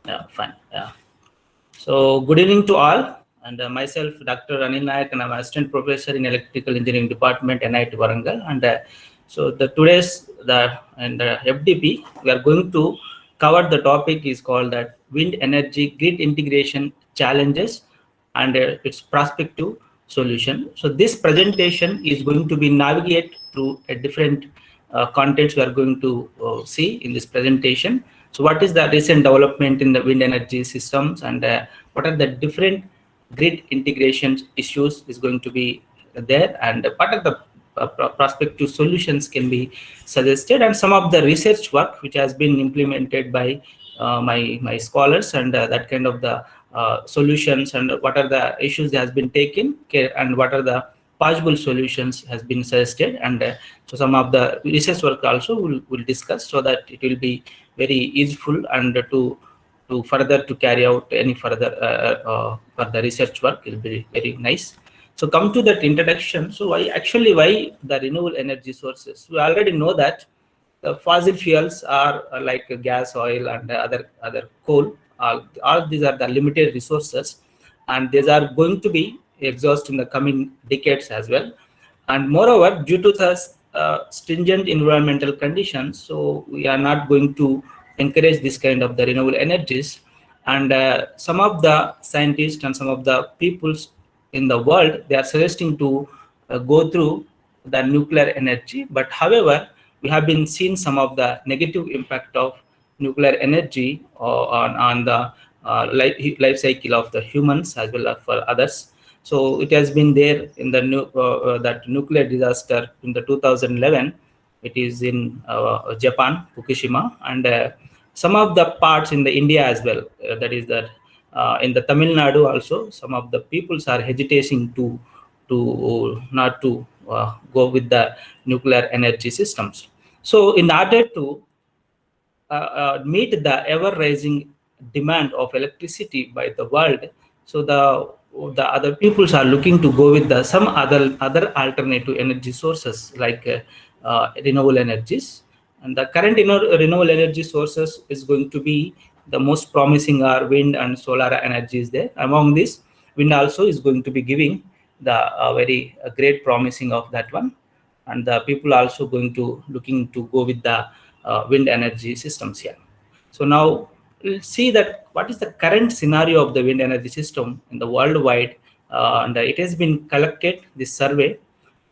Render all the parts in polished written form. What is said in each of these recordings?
Yeah, fine. Yeah. So, good evening to all. And myself, Dr. Anil Nayak, and I'm assistant professor in electrical engineering department, NIT Warangal. And so, the today's the FDP, we are going to cover the topic is called that wind energy grid integration challenges and its prospective solution. So, this presentation is going to be navigate through a different contents we are going to see in this presentation. So what is the recent development in the wind energy systems, and what are the different grid integration issues is going to be there, and what are the prospective solutions can be suggested, and some of the research work which has been implemented by my scholars, and that kind of the solutions, and what are the issues that has been taken care, and what are the possible solutions has been suggested, and so some of the research work also will discuss, so that it will be very useful and to further to carry out any further further research work will be very nice. So come to that introduction. So why the renewable energy sources? We already know that the fossil fuels are like gas, oil, and other coal. All these are the limited resources, and these are going to be exhaust in the coming decades as well. And moreover, due to the stringent environmental conditions, so we are not going to encourage this kind of the renewable energies. And some of the scientists and some of the peoples in the world, they are suggesting to go through the nuclear energy. But however, we have been seeing some of the negative impact of nuclear energy on the life cycle of the humans as well as for others. So it has been there in the that nuclear disaster in the 2011. It is in Japan, Fukushima, and some of the parts in the India as well. That is that in the Tamil Nadu also, some of the peoples are hesitating to not to go with the nuclear energy systems. So in order to meet the ever-rising demand of electricity by the world, so the other peoples are looking to go with the some other alternative energy sources like renewable energies. And the current renewable energy sources is going to be the most promising are wind and solar energies there. Among this, wind also is going to be giving the very great promising of that one, and the people also going to looking to go with the wind energy systems here. So now we'll see that what is the current scenario of the wind energy system in the worldwide, and it has been collected this survey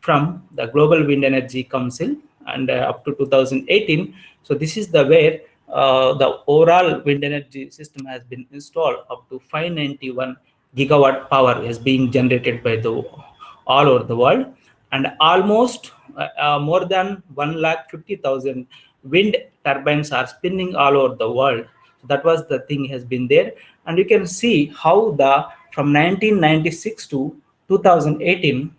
from the Global Wind Energy Council, and up to 2018. So this is the where the overall wind energy system has been installed up to 591 gigawatt power is being generated by the all over the world, and almost more than 150,000 wind turbines are spinning all over the world. So that was the thing has been there, and you can see how the from 1996 to 2018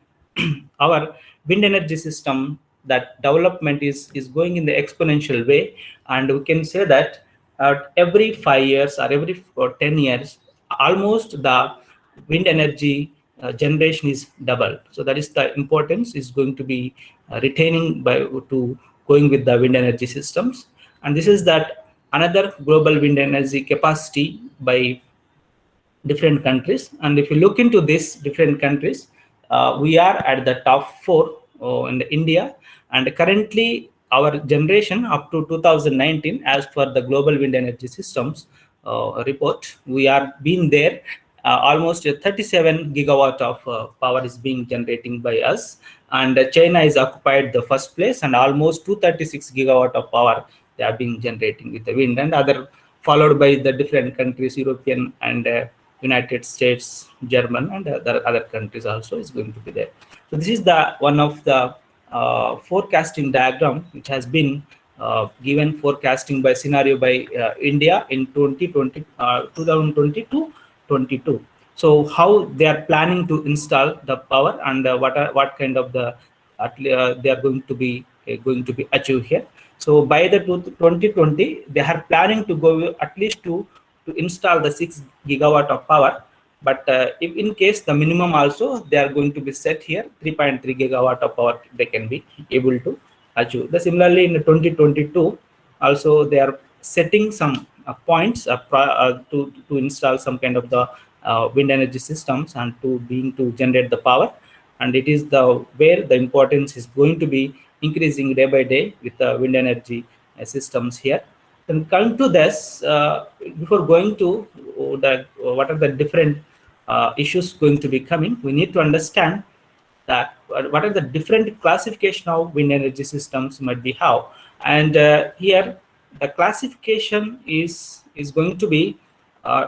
our wind energy system that development is going in the exponential way, and we can say that every 5 years or every 10 years almost the wind energy generation is doubled. So that is the importance is going to be retaining by to going with the wind energy systems. And this is that another global wind energy capacity by different countries. And if you look into these different countries, we are at the top 4 in India, and currently our generation up to 2019 as per the global wind energy systems report, we are being there almost 37 gigawatt of power is being generating by us, and China is occupied the first place, and almost 236 gigawatt of power they are being generating with the wind, and other followed by the different countries, European and United States, German, and other countries also is going to be there. So this is the one of the forecasting diagram which has been given forecasting by scenario by India in 2020, 2022. So how they are planning to install the power, and what kind of the they are going to be achieved here. So by the 2020, they are planning to go at least to install the 6 gigawatt of power. But if in case the minimum also they are going to be set here 3.3 gigawatt of power they can be able to achieve. Similarly in 2022 also they are setting some points to install some kind of the wind energy systems and to generate the power. And it is where the importance is going to be increasing day by day with the wind energy systems here. Then come to this, before going to what are the different issues going to be coming, we need to understand that what are the different classification of wind energy systems might be how. And here the classification is going to be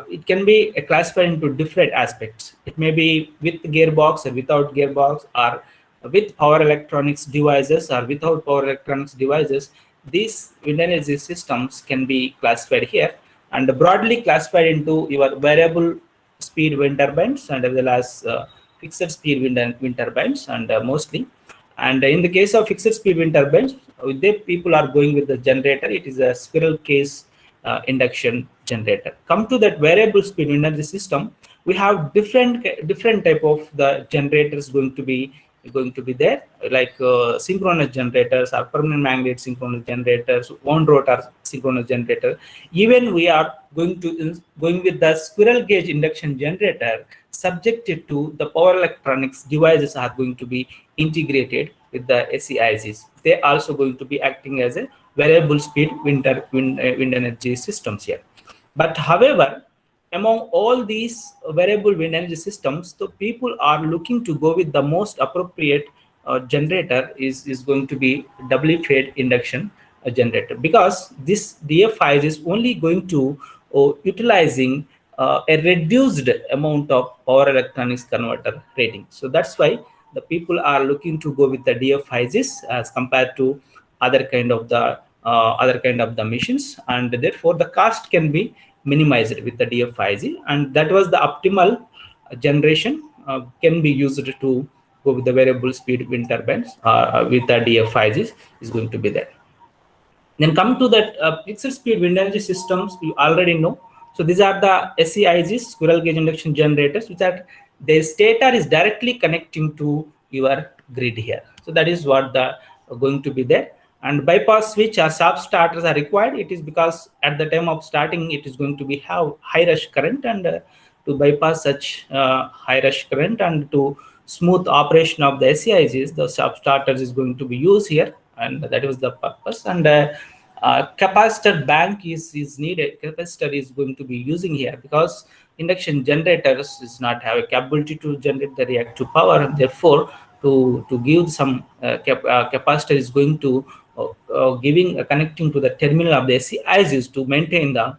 it can be classified into different aspects. It may be with gearbox or without gearbox, or with power electronics devices or without power electronics devices. These wind energy systems can be classified here and broadly classified into your variable speed wind turbines and as well as fixed speed wind turbines, and mostly. And in the case of fixed speed wind turbines, people are going with the generator. It is a squirrel case induction generator. Come to that variable speed wind energy system, we have different type of the generators going to be there, like synchronous generators or permanent magnet synchronous generators, wound rotor synchronous generator. Even we are going with the squirrel cage induction generator, subjected to the power electronics devices are going to be integrated with the SEIGs. They also going to be acting as a variable speed wind energy systems here. But however, among all these variable wind energy systems, the people are looking to go with the most appropriate generator is going to be doubly fed induction generator, because this DFIs is only going to utilizing a reduced amount of power electronics converter rating. So that's why the people are looking to go with the DFIs as compared to other kind of the machines, and therefore the cost can be minimized with the DFIG, and that was the optimal generation can be used to go with the variable speed wind turbines with the DFIGs is going to be there. Then come to that fixed speed wind energy systems, you already know. So these are the SEIGs, squirrel cage induction generators, which are their stator is directly connecting to your grid here. So that is what the going to be there. And bypass switch or sub starters are required. It is because at the time of starting, it is going to be have high rush current, and to bypass such high rush current and to smooth operation of the SEIGs, the sub starters is going to be used here, and that was the purpose. And capacitor bank is needed. Capacitor is going to be using here because induction generators does not have a capability to generate the reactive power, and therefore to give some capacitor is going to connecting to the terminal of the SEIGs to maintain the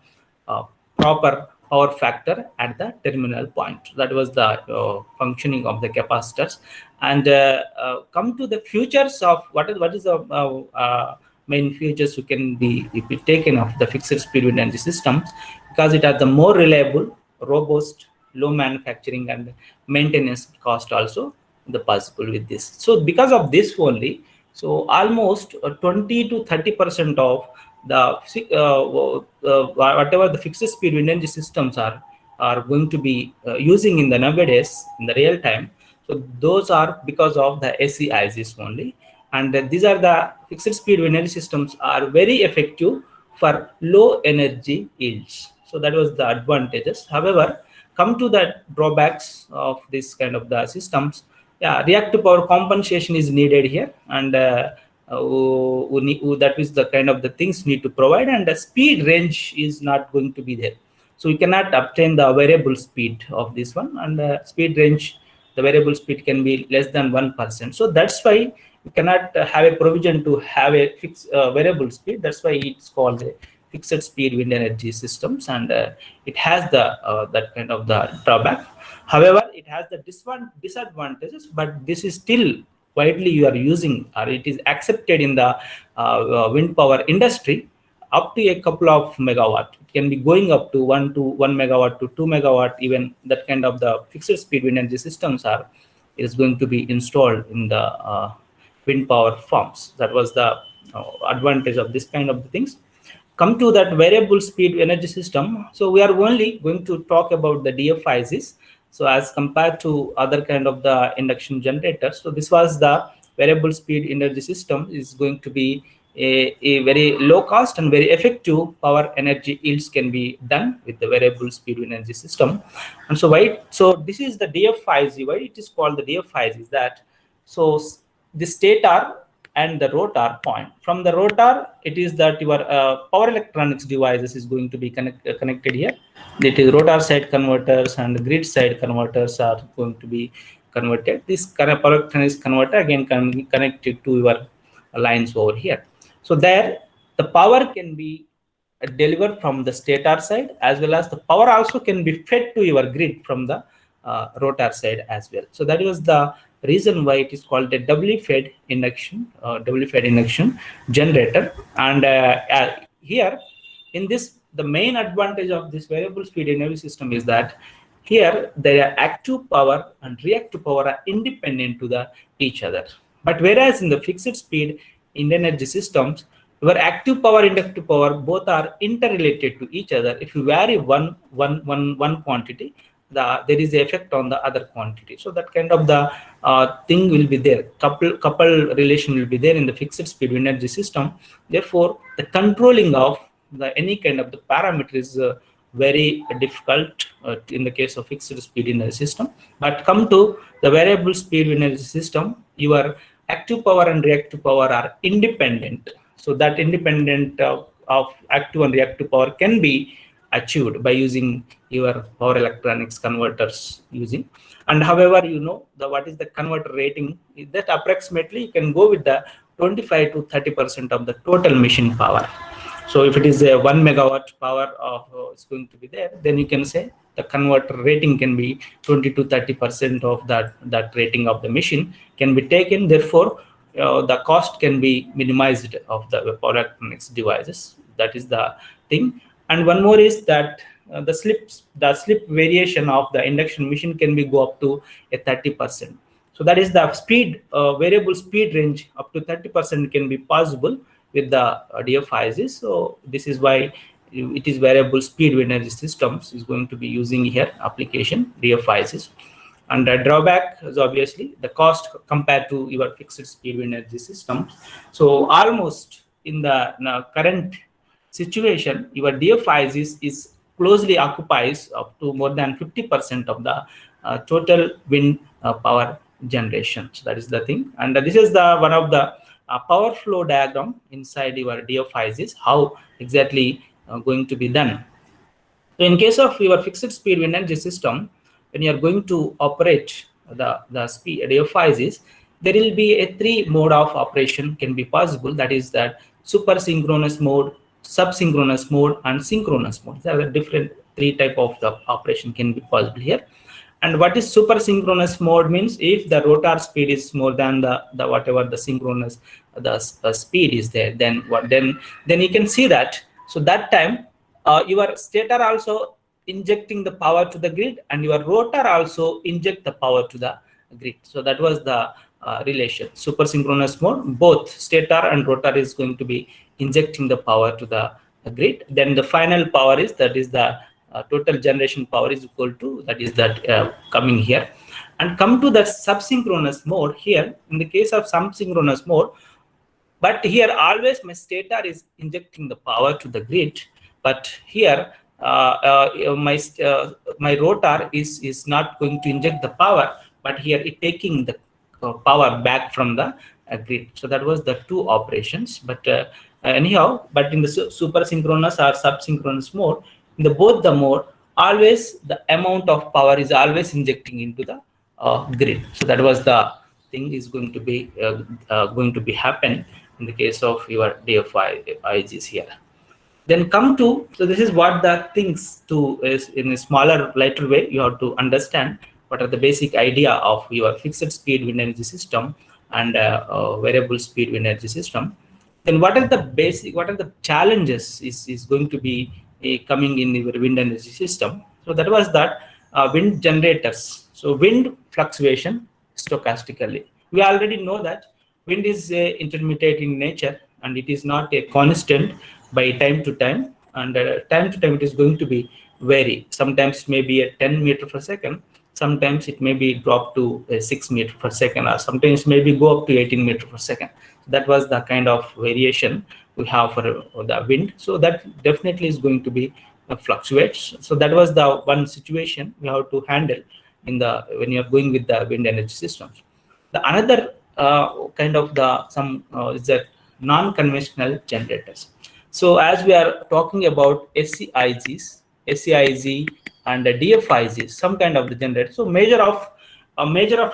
proper power factor at the terminal point. That was the functioning of the capacitors. And come to the features of what is the main features who can be taken of the fixed speed wind energy systems, because it has the more reliable, robust, low manufacturing and maintenance cost also the possible with this. So because of this only, so almost 20 to 30% of the whatever the fixed speed wind energy systems are going to be using in the nowadays in the real time. So those are because of the SEIGs only, and these are the fixed speed wind energy systems are very effective for low energy yields. So that was the advantages. However, come to the drawbacks of this kind of the systems. Yeah, reactive power compensation is needed here, and that is the kind of the things need to provide, and the speed range is not going to be there. So you cannot obtain the variable speed of this one, and speed range, the variable speed can be less than 1%. So that's why you cannot have a provision to have a fixed variable speed. That's why it's called a fixed speed wind energy systems, and it has the that kind of the drawback. However, it has the disadvantages, but this is still widely you are using, or it is accepted in the wind power industry up to a couple of megawatt. It can be going up to 1 megawatt to 2 megawatt. Even that kind of the fixed speed wind energy systems is going to be installed in the wind power farms. That was the advantage of this kind of things. Come to that variable speed energy system. So we are only going to talk about the DFIs. So as compared to other kind of the induction generators, so this was the variable speed energy system is going to be a very low cost and very effective power energy yields can be done with the variable speed energy system. And so this is the DFIZ. Why it is called the DFIZ is that, so the stator and the rotor point. From the rotor, it is that your power electronics devices is going to be connected here. It is rotor side converters and grid side converters are going to be converted. This power electronics converter again can be connected to your lines over here. So there the power can be delivered from the stator side, as well as the power also can be fed to your grid from the rotor side as well. So that was the reason why it is called a doubly fed induction generator. And here in this, the main advantage of this variable speed energy system is that here their active power and reactive power are independent to each other. But whereas in the fixed speed energy systems, your active power, inductive power, both are interrelated to each other. If you vary one quantity, there is the effect on the other quantity. So that kind of the thing will be there. Couple relation will be there in the fixed speed energy system. Therefore, the controlling of any kind of the parameter is very difficult in the case of fixed speed energy system. But come to the variable speed energy system, your active power and reactive power are independent. So that independent of active and reactive power can be achieved by using your power electronics converters using. And however, you know what is the converter rating, is that approximately you can go with the 25 to 30% of the total machine power. So if it is a 1 megawatt power is going to be there, then you can say the converter rating can be 20 to 30% of that rating of the machine can be taken. Therefore, the cost can be minimized of the power electronics devices. That is the thing. And one more is that the slip variation of the induction machine can be go up to a 30%. So that is the speed variable speed range up to 30% can be possible with the DFIs. So this is why it is variable speed energy systems is going to be using here application DFIs. And the drawback is obviously the cost compared to your fixed speed energy systems. So almost in the current situation, your DFIs is closely occupies up to more than 50% of the total wind power generation. So that is the thing. And this is the one of the power flow diagram inside your DFIs, how exactly going to be done. So in case of your fixed speed energy system, when you are going to operate the speed DFIs, there will be a 3 mode of operation can be possible. That is that super synchronous mode, subsynchronous mode, and synchronous mode. There are different 3 type of the operation can be possible here. And what is super synchronous mode means, if the rotor speed is more than the whatever the synchronous speed is there, then you can see that. So that time your stator also injecting the power to the grid, and your rotor also inject the power to the grid. So that was the relation. Super synchronous mode, both stator and rotor is going to be injecting the power to the grid. Then the final power is the total generation power is equal to coming here. And come to the subsynchronous mode here. In the case of subsynchronous mode, but here always my stator is injecting the power to the grid, but here my rotor is not going to inject the power, but here it taking the power back from the grid. So that was the 2 operations. But anyhow, but in the super synchronous or subsynchronous mode, in the both the mode, always the amount of power is always injecting into the grid. So that was the thing is going to be happen in the case of your DFIs here. Then come to, so this is what the things to is in a smaller, lighter way. You have to understand what are the basic idea of your fixed speed wind energy system and variable speed wind energy system. Then what are the challenges is going to be coming in your wind energy system. So that was that wind generators. So wind fluctuation stochastically. We already know that wind is intermittent in nature, and it is not a constant by time to time, and time to time it is going to be vary. Sometimes it may be at 10 meters per second, sometimes it may be dropped to 6 meters per second, or sometimes maybe go up to 18 meters per second. that was the kind of variation we have for the wind. So that definitely is going to be fluctuates. So that was the one situation we have to handle in the when you are going with the wind energy systems. The another kind of the some is that non-conventional generators. So as we are talking about SEIGs, SEIG and DFIGs, some kind of the generator. So major of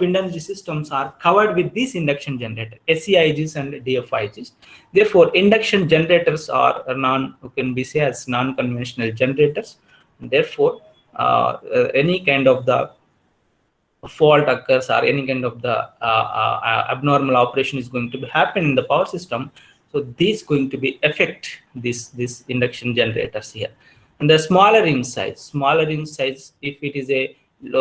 wind energy systems are covered with this induction generator, SEIGs and DFIGs. Therefore, induction generators are can be said as non-conventional generators. Therefore, any kind of the fault occurs or any kind of the abnormal operation is going to be happen in the power system. So this going to be affect this induction generators here. And the smaller in size, if it is a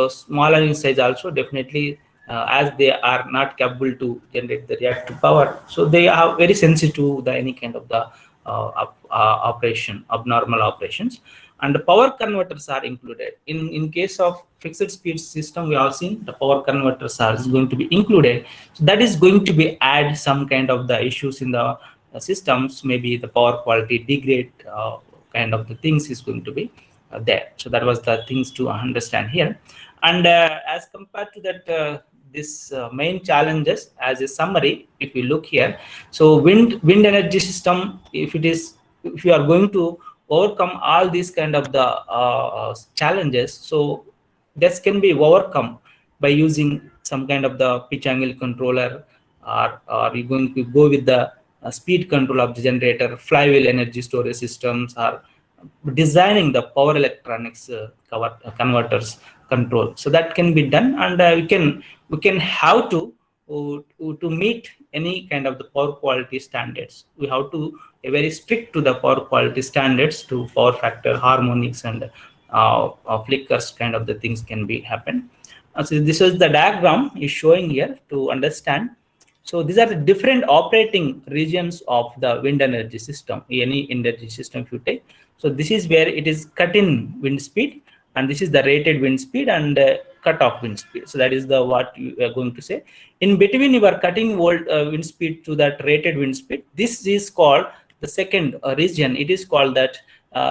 smaller in size also definitely as they are not capable to generate the reactive power, so they are very sensitive to the any kind of the abnormal operations. And the power converters are included. In case of fixed speed system, we have seen the power converters are going to be included. So that is going to be add some kind of the issues in the systems, maybe the power quality degrade kind of the things is going to be there. So that was the things to understand here. And as compared to that, this main challenges as a summary, if we look here, so wind energy system, if you are going to overcome all these kind of the challenges, so this can be overcome by using some kind of the pitch angle controller, or you're going to go with the speed control of the generator, flywheel energy storage systems, or designing the power electronics converters control. So that can be done, and we can have to meet any kind of the power quality standards. We have to very strict to the power quality standards to power factor, harmonics, and flickers kind of the things can be happen. So this is the diagram is showing here to understand. So these are the different operating regions of the wind energy system, any energy system if you take. So this is where it is cut-in wind speed, and this is the rated wind speed and cut-off wind speed. So that is the what you are going to say. In between your cutting wind speed to that rated wind speed, this is called the second region. It is called that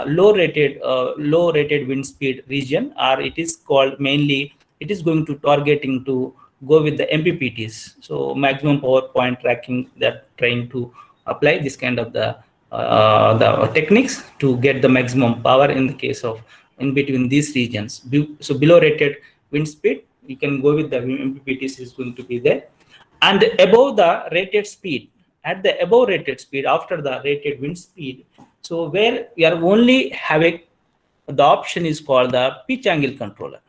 low rated wind speed region, or it is called mainly, it is going to targeting to go with the MPPTs. So maximum power point tracking, that trying to apply this kind of the techniques to get the maximum power in the case of in between these regions. So below rated wind speed, you can go with the MPPTs is going to be there. And above the rated speed, at the above rated speed, after the rated wind speed, so where we are only having the option is called the pitch angle controller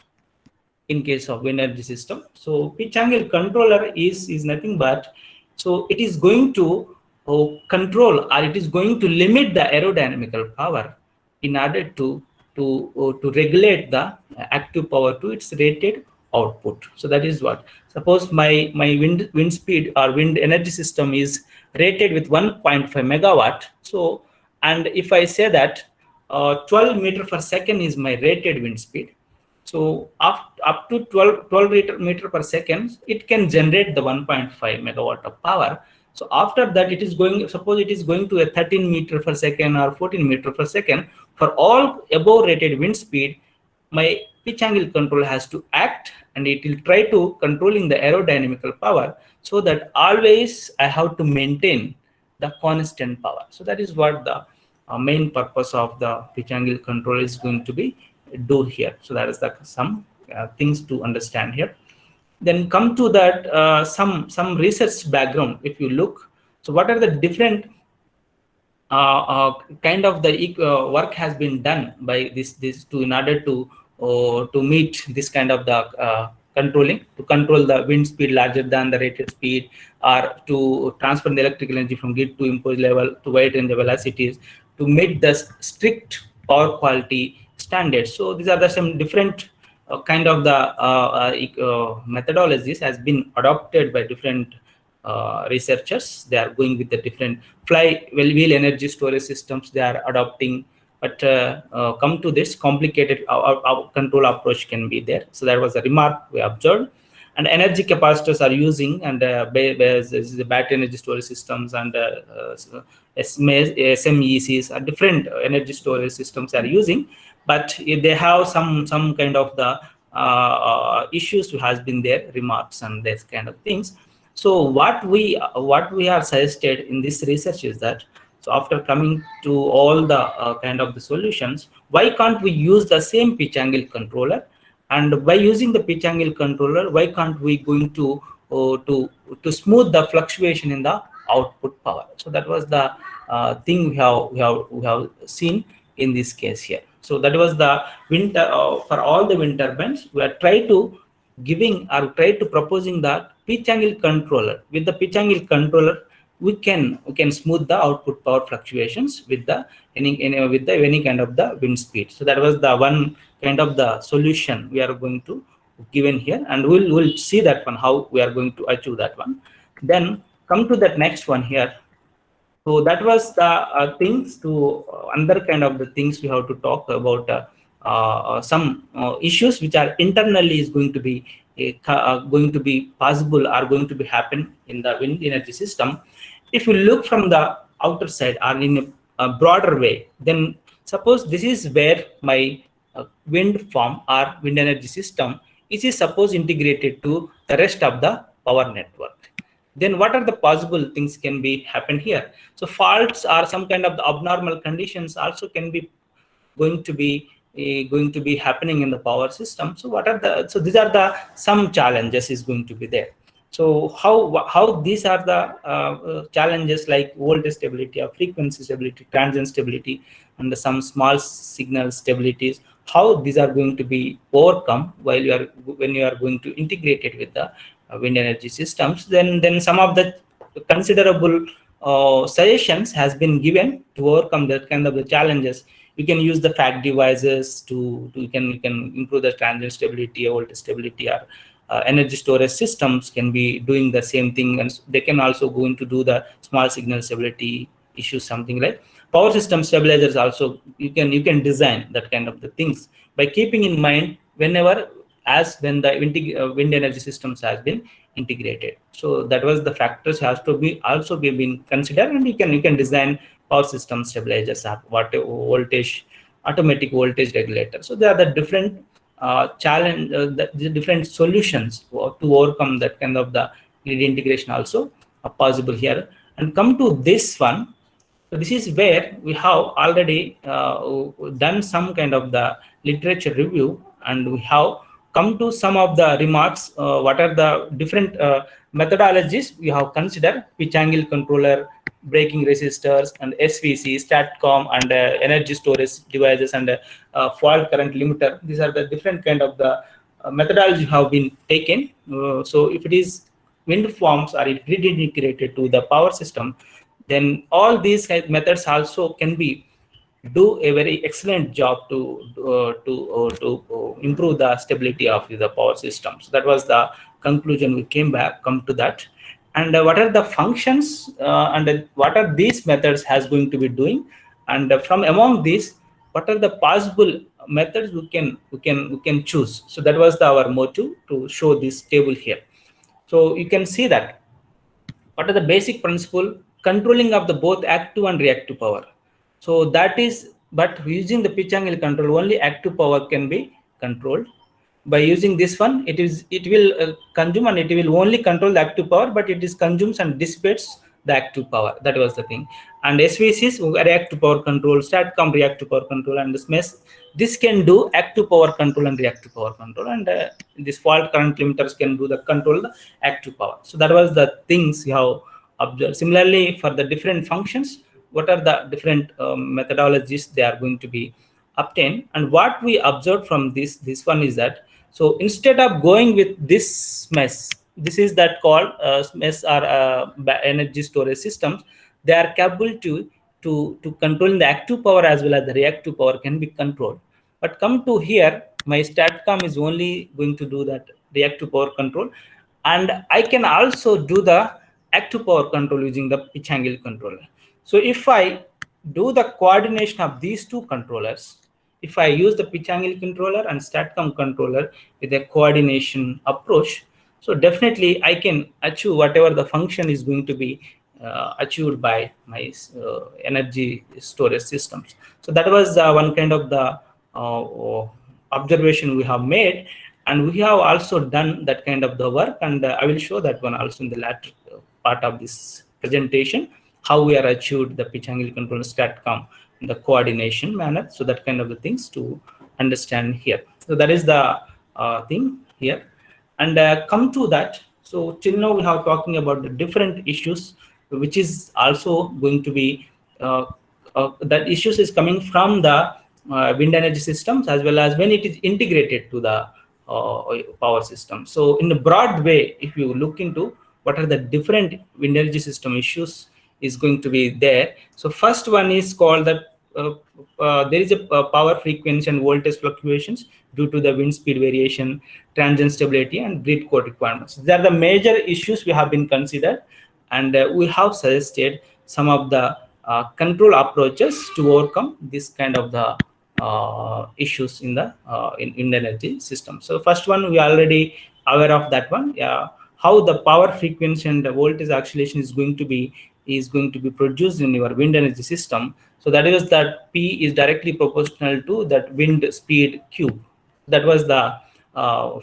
in case of wind energy system. So pitch angle controller is nothing but, so it is going to control, or it is going to limit the aerodynamical power in order to regulate the active power to its rated output. So that is what, suppose my wind speed or wind energy system is rated with 1.5 megawatt. So, and if I say that 12 meter per second is my rated wind speed, so up to 12 meter per second, it can generate the 1.5 megawatt of power. So after that, it is going, suppose it is going to a 13 meter per second or 14 meter per second, for all above rated wind speed, my pitch angle control has to act, and it will try to controlling the aerodynamical power, so that always I have to maintain the constant power. So that is what the main purpose of the pitch angle control is going to be do here. So that is the some things to understand here. Then come to that some research background. If you look, so what are the different kind of the work has been done by this to in order to meet this kind of the controlling, to control the wind speed larger than the rated speed, or to transfer the electrical energy from grid to impulse level to wide range velocities, to meet the strict power quality standards. So these are the some different kind of the methodologies has been adopted by different researchers. They are going with the different flywheel energy storage systems they are adopting, but come to this complicated control approach can be there. So that was a remark we observed. and energy capacitors are using, and the battery energy storage systems and SMECs are different energy storage systems are using, but they have some kind of the issues has been there, remarks and this kind of things. So what we are suggested in this research is that, so after coming to all the kind of the solutions, why can't we use the same pitch angle controller? And by using the pitch angle controller, why can't we going to smooth the fluctuation in the output power? So that was the thing we have seen in this case here. So that was the wind for all the wind turbines. We are trying to proposing that pitch angle controller. With the pitch angle controller, we can smooth the output power fluctuations with the any kind of the wind speed. So that was the one kind of the solution we are going to given here, and we'll see that one, how we are going to achieve that one. Then come to that next one here. So that was the things to another kind of the things we have to talk about. Some issues which are internally is going to be possible, are going to be happen in the wind energy system. If you look from the outer side or in a broader way, then suppose this is where my wind farm or wind energy system is suppose integrated to the rest of the power network. Then what are the possible things can be happen here? So faults or some kind of the abnormal conditions also can be going to be happening in the power system. So what are the, so these are the some challenges is going to be there. So how these are the challenges, like voltage stability or frequency stability, transient stability, and some small signal stabilities, how these are going to be overcome while when you are going to integrate it with the wind energy systems. Then some of the considerable suggestions has been given to overcome that kind of the challenges. You can use the FACT devices to you can improve the transient stability, voltage stability, or energy storage systems can be doing the same thing, and they can also going to do the small signal stability issues, something like power system stabilizers. Also you can design that kind of the things by keeping in mind whenever when the wind energy systems has been integrated. So that was the factors has to be also been considered, and you can design power system stabilizers, voltage, automatic voltage regulator. So there are the different challenge, the different solutions to overcome that kind of the grid integration also possible here. And come to this one. So this is where we have already done some kind of the literature review, and we have come to some of the remarks. What are the different methodologies we have considered? Pitch angle controller, braking resistors, and SVC, STATCOM, and energy storage devices, and fault current limiter. These are the different kind of the methodology have been taken. So if it is wind farms are grid integrated to the power system, then all these methods also can be do a very excellent job to improve the stability of the power system. So that was the conclusion we come to that. And what are the functions and what are these methods has going to be doing, and from among these, what are the possible methods we can choose. So that was our motive to show this table here. So you can see that what are the basic principle controlling of the both active and reactive power. So that is, but using the pitch angle control, only active power can be controlled. By using this one, it will consume, and it will only control the active power, but it is consumes and dissipates the active power. That was the thing. And SVCs, reactive power control, STATCOM reactive power control, and this can do active power control and reactive power control, and this fault current limiters can do the control the active power. So that was the things you have observed. Similarly, for the different functions, what are the different methodologies they are going to be obtained. And what we observed from this one is that, so instead of going with this MES, this is that called MES or energy storage systems, they are capable to control the active power as well as the reactive power can be controlled. But come to here, my STATCOM is only going to do that reactive power control, and I can also do the active power control using the pitch angle controller. So if I do the coordination of these two controllers, if I use the pitch angle controller and STATCOM controller with a coordination approach, So definitely I can achieve whatever the function is going to be achieved by my energy storage systems. So that was one kind of the observation we have made, and we have also done that kind of the work, and I will show that one also in the latter part of this presentation, how we are achieved the pitch angle control STATCOM in the coordination manner. So that kind of the things to understand here. So that is the thing here. And come to that, so till now we have talking about the different issues, which is also going to be that issues is coming from the wind energy systems, as well as when it is integrated to the power system. So in a broad way, if you look into what are the different wind energy system issues is going to be there. So first one is called that there is a power frequency and voltage fluctuations due to the wind speed variation, transient stability, and grid code requirements. These are the major issues we have been considered, and we have suggested some of the control approaches to overcome this kind of the issues in the in energy system. So first one, we are already aware of that one. Yeah, how the power frequency and the voltage oscillation is going to be produced in your wind energy system. So that is that P is directly proportional to that wind speed cube. That was the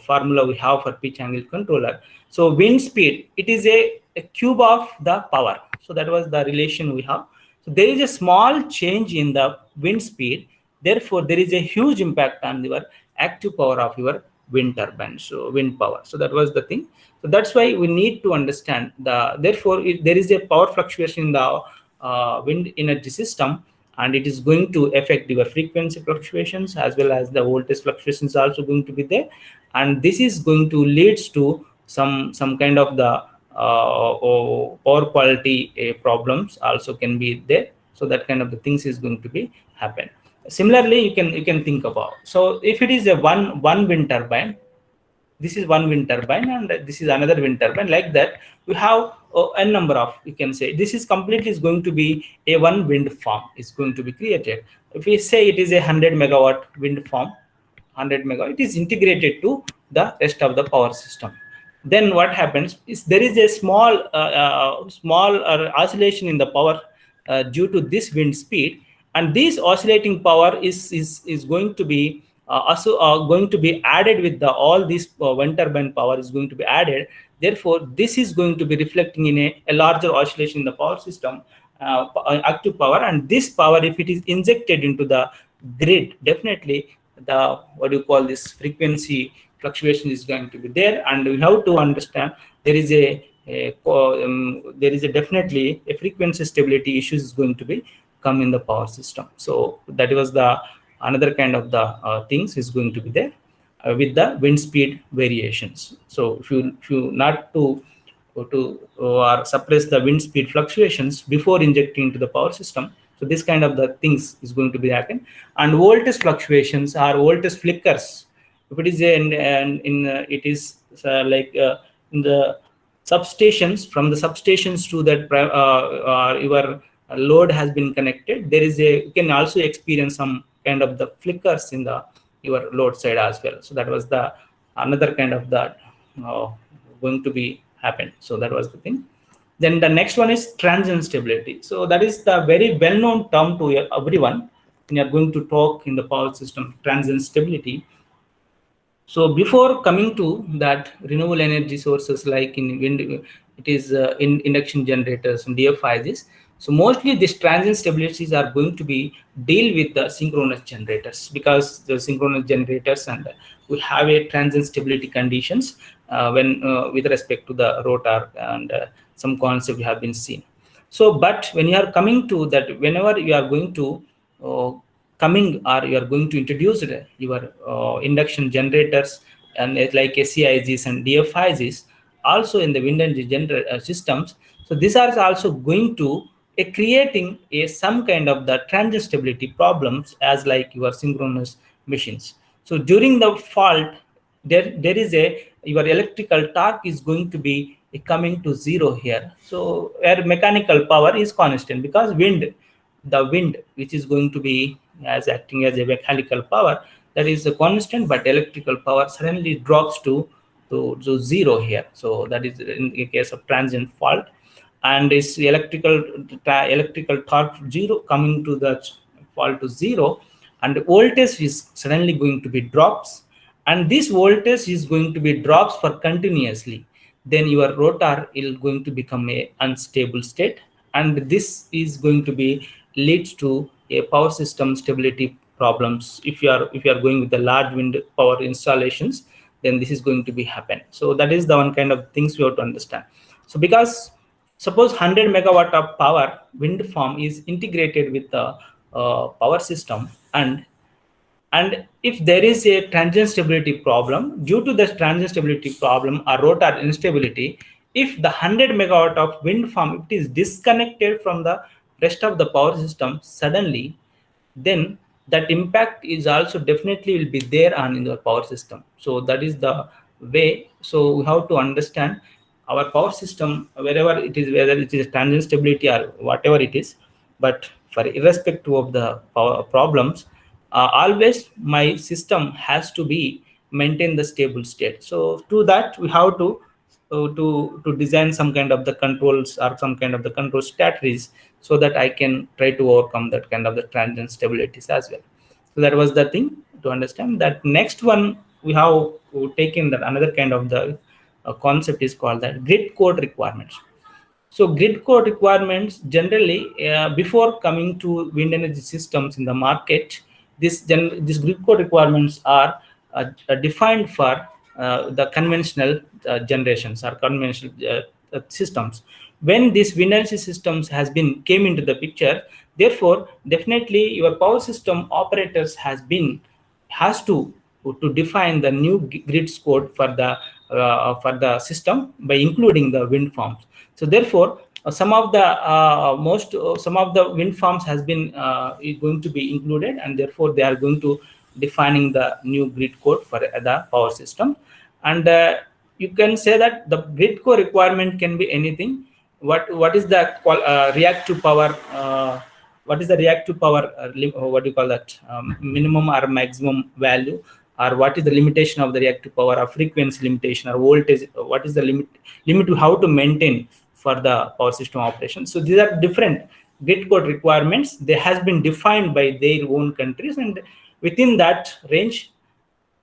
formula we have for pitch angle controller. So wind speed, it is a cube of the power. So that was the relation we have. So there is a small change in the wind speed. Therefore, there is a huge impact on your active power of your wind turbine. So wind power. So that was the thing. So that's why we need to understand the. Therefore, if there is a power fluctuation in the wind energy system, and it is going to affect your frequency fluctuations, as well as the voltage fluctuations also going to be there, and this is going to leads to some kind of the power quality problems also can be there. So that kind of the things is going to be happen. Similarly, you can think about, so if it is a one wind turbine, this is one wind turbine and this is another wind turbine, like that we have a number of, you can say this is completely is going to be a one wind farm is going to be created. If we say it is a 100 megawatt wind farm, 100 megawatt, it is integrated to the rest of the power system. Then what happens is there is a small oscillation in the power due to this wind speed, and this oscillating power is going to be also going to be added with the all this wind turbine power is going to be added. Therefore, this is going to be reflecting in a larger oscillation in the power system, active power, and this power, if it is injected into the grid, definitely the what do you call this frequency fluctuation is going to be there, and we have to understand there is there is a definitely a frequency stability issues is going to be come in the power system. So that was the another kind of the things is going to be there with the wind speed variations. So if you not to or suppress the wind speed fluctuations before injecting into the power system, so this kind of the things is going to be happen. And voltage fluctuations or voltage flickers, if it is it is like in the substations, from the substations to that your load has been connected, there is a, you can also experience some kind of the flickers in the your load side as well. So that was the another kind of that going to be happen. So that was the thing. Then the next one is transient stability. So that is the very well-known term to everyone when you are going to talk in the power system, transient stability. So before coming to that, renewable energy sources like in wind, it is in induction generators and DFIs. So mostly these transient stabilities are going to be deal with the synchronous generators, because the synchronous generators and we have a transient stability conditions when with respect to the rotor and some concept we have been seen. So but when you are coming to that, whenever you are going to coming or you are going to introduce your induction generators and like SEIGs and DFIs also in the wind energy systems. So these are also going to creating some kind of the transient stability problems as like your synchronous machines. So during the fault, there is a your electrical torque is going to be coming to zero here. So where mechanical power is constant, because the wind which is going to be as acting as a mechanical power, that is a constant, but electrical power suddenly drops to to 0 here. So that is in the case of transient fault, and this electrical torque 0 coming to the fault to 0, and voltage is suddenly going to be drops, and this voltage is going to be drops for continuously. Then your rotor is going to become a unstable state, and this is going to be leads to a power system stability problems. If you are going with the large wind power installations, then this is going to be happen. So that is the one kind of things we have to understand. So because suppose 100 megawatt of power wind farm is integrated with the power system, and if there is a transient stability problem, due to the transient stability problem or rotor instability, if the 100 megawatt of wind farm, it is disconnected from the rest of the power system suddenly, then that impact is also definitely will be there on in the power system. So that is the way. So we have to understand our power system, wherever it is, whether it is transient stability or whatever it is, but for irrespective of the power problems, always my system has to be maintain the stable state. So to that we have to design some kind of the controls or some kind of the control strategies, so that I can try to overcome that kind of the transient stabilities as well. So that was the thing to understand. That next one we have taken that another kind of the concept is called that grid code requirements. So grid code requirements generally, before coming to wind energy systems in the market, this grid code requirements are defined for the conventional generations or conventional systems. When this wind energy systems has been came into the picture, therefore definitely your power system operators has to define the new grids code for the system by including the wind farms. So therefore, some of the wind farms has been is going to be included, and therefore they are going to defining the new grid code for the power system. And you can say that the grid code requirement can be anything. What is the reactive power? What is the reactive power? What do you call that? Minimum or maximum value, or what is the limitation of the reactive power, or frequency limitation, or voltage? What is the limit to how to maintain for the power system operation? So these are different grid code requirements. They has been defined by their own countries, and within that range,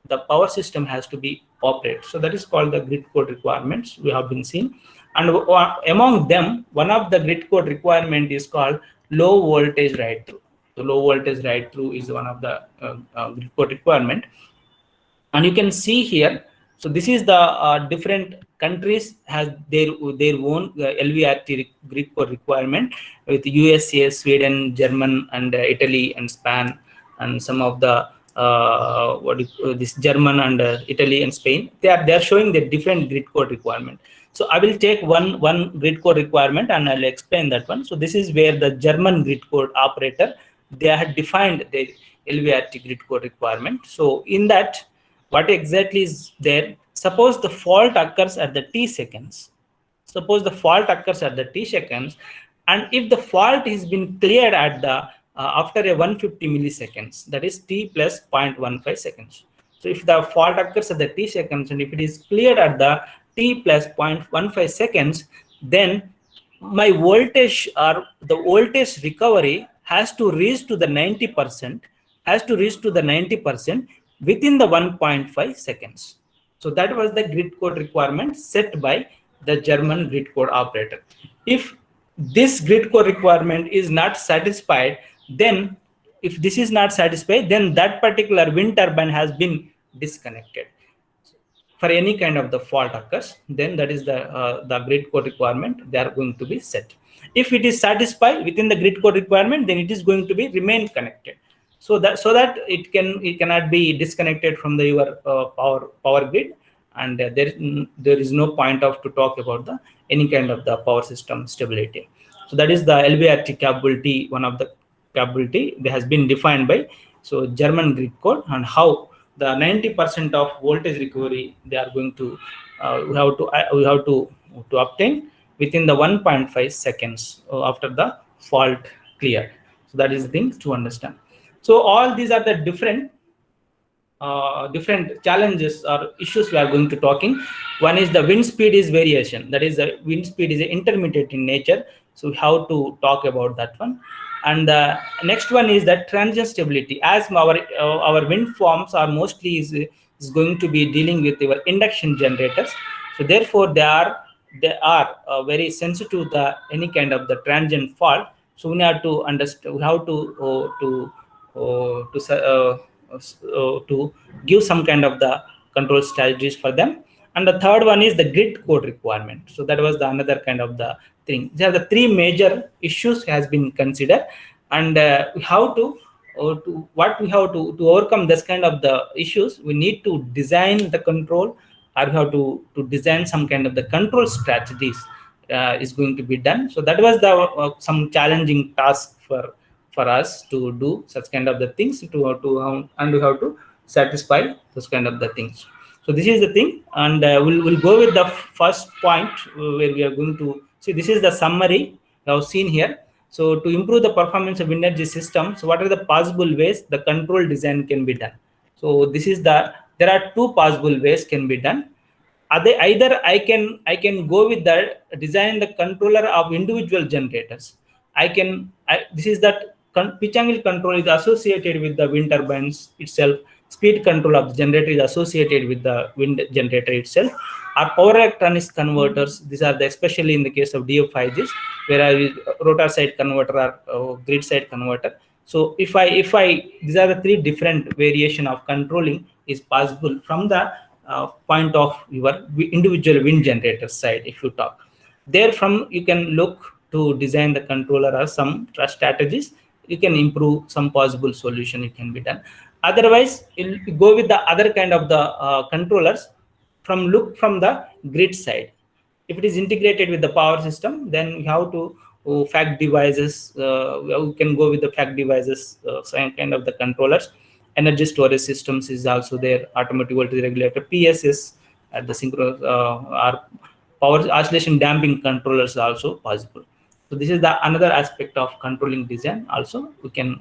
the power system has to be operated. So that is called the grid code requirements we have been seen. And among them, one of the grid code requirement is called low voltage ride through. So low voltage ride through is one of the grid code requirement. And you can see here, so this is the different countries has their own LVRT grid code requirement, with USA, Sweden, German, and Italy and Spain, and some of the this German and Italy and Spain. They are showing the different grid code requirement. So I will take one grid code requirement and I'll explain that one. So this is where the German grid code operator, they had defined the LVRT grid code requirement. So in that, what exactly is there? Suppose the fault occurs at the t seconds. Suppose the fault occurs at the t seconds, and if the fault has been cleared at the after a 150 milliseconds, that is t plus 0.15 seconds. So if the fault occurs at the t seconds, and if it is cleared at the t plus 0.15 seconds, then my voltage or the voltage recovery has to reach to the 90%, within the 1.5 seconds. So that was the grid code requirement set by the German grid code operator. If this grid code requirement is not satisfied, then if this is not satisfied, then that particular wind turbine has been disconnected. For any kind of the fault occurs, then that is the grid code requirement they are going to be set. If it is satisfied within the grid code requirement, then it is going to be remain connected. So that it cannot be disconnected from the your power grid, and there is no point of to talk about the any kind of the power system stability. So that is the LVRT capability. One of the capability that has been defined by German grid code, and how the 90% of voltage recovery they are going to we have to obtain within the 1.5 seconds after the fault clear. So that is the thing to understand. So all these are the different different challenges or issues we are going to talking. One is the wind speed is variation. That is, the wind speed is intermittent in nature. So how to talk about that one. And the next one is that transient stability. As our wind farms are mostly is going to be dealing with our induction generators. So therefore they are very sensitive to any kind of the transient fault. So we have to understand how to give some kind of the control strategies for them. And the third one is the grid code requirement. So that was the another kind of the thing. These are the three major issues has been considered, and how to what we have to overcome this kind of the issues. We need to design the control, or we have to design some kind of the control strategies is going to be done. So that was the some challenging task for us to do such kind of the things and we have to satisfy those kind of the things. So this is the thing, and we'll go with the first point where we are going to see. This is the summary you have seen here. So to improve the performance of energy systems, what are the possible ways the control design can be done? So this is there are two possible ways can be done. Either I can go with the design the controller of individual generators. This is that pitch angle control is associated with the wind turbines itself. Speed control of the generator is associated with the wind generator itself. Our power electronics converters, these are especially in the case of DF5Gs, where I will rotor side converter or grid side converter. So if these are the three different variation of controlling is possible from the point of your individual wind generator side. If you talk there, from you can look to design the controller or some strategies, you can improve some possible solution it can be done. Otherwise, you'll go with the other kind of the controllers from the grid side. If it is integrated with the power system, then you have to fact devices. You can go with the fact devices, some kind of the controllers. Energy storage systems is also there. Automotive voltage regulator, PSS at the synchronous or power oscillation damping controllers are also possible. So this is the another aspect of controlling design. Also, we can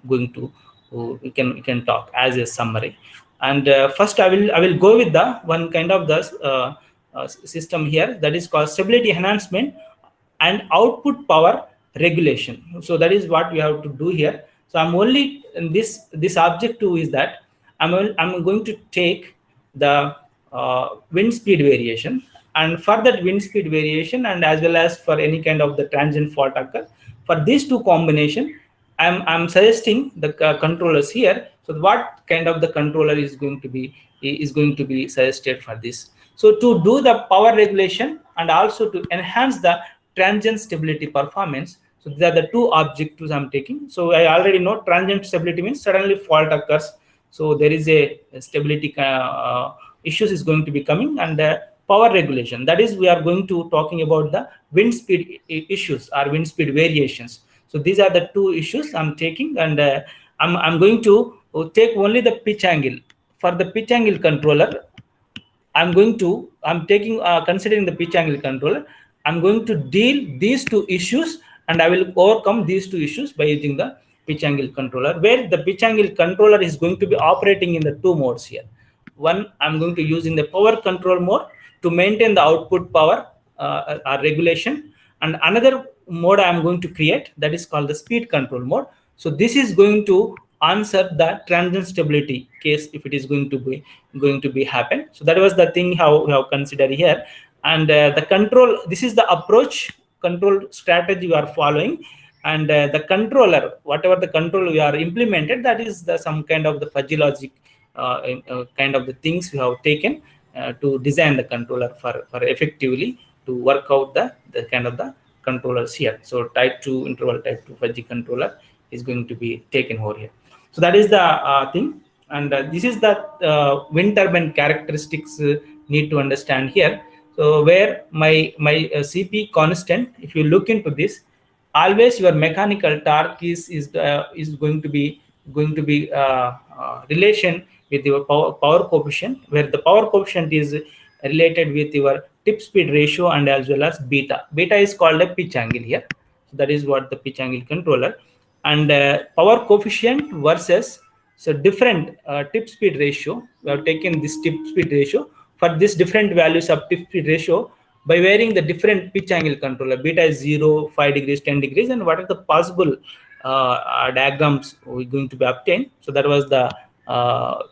talk as a summary. And first, I will go with the one kind of the system here, that is called stability enhancement and output power regulation. So that is what we have to do here. So I'm only in this objective is that I'm going to take the wind speed variation, and for that wind speed variation, and as well as for any kind of the transient fault occur, for these two combination, I'm suggesting the controllers here. So what kind of the controller is going to be suggested for this? So to do the power regulation and also to enhance the transient stability performance. So these are the two objectives I'm taking. So I already know transient stability means suddenly fault occurs. So there is a stability issues is going to be coming, and power regulation. That is, we are going to talking about the wind speed issues or wind speed variations. So these are the two issues I'm taking, and I'm going to take only the pitch angle. For the pitch angle controller, I'm taking considering the pitch angle controller. I'm going to deal these two issues, and I will overcome these two issues by using the pitch angle controller, where the pitch angle controller is going to be operating in the two modes here. One, I'm going to use in the power control mode to maintain the output power regulation, and another mode I'm going to create, that is called the speed control mode. So this is going to answer the transient stability case if it is going to be happen. So that was the thing how we have considered here. And the control, this is the approach control strategy we are following, and the controller, whatever the control we are implemented, that is the some kind of the fuzzy logic kind of the things we have taken to design the controller for effectively to work out the kind of the controllers here. So type 2 interval type 2 fuzzy controller is going to be taken over here. So that is the thing, and this is the wind turbine characteristics need to understand here. So where my CP constant, if you look into this, always your mechanical torque is going to be relation with your power coefficient, where the power coefficient is related with your tip speed ratio and as well as beta. Beta is called a pitch angle here. So that is what the pitch angle controller, and power coefficient versus So different tip speed ratio, we have taken this tip speed ratio for this different values of tip speed ratio by varying the different pitch angle controller. Beta is 0, 5 degrees, 10 degrees, and what are the possible diagrams we're going to be obtained. So that was the,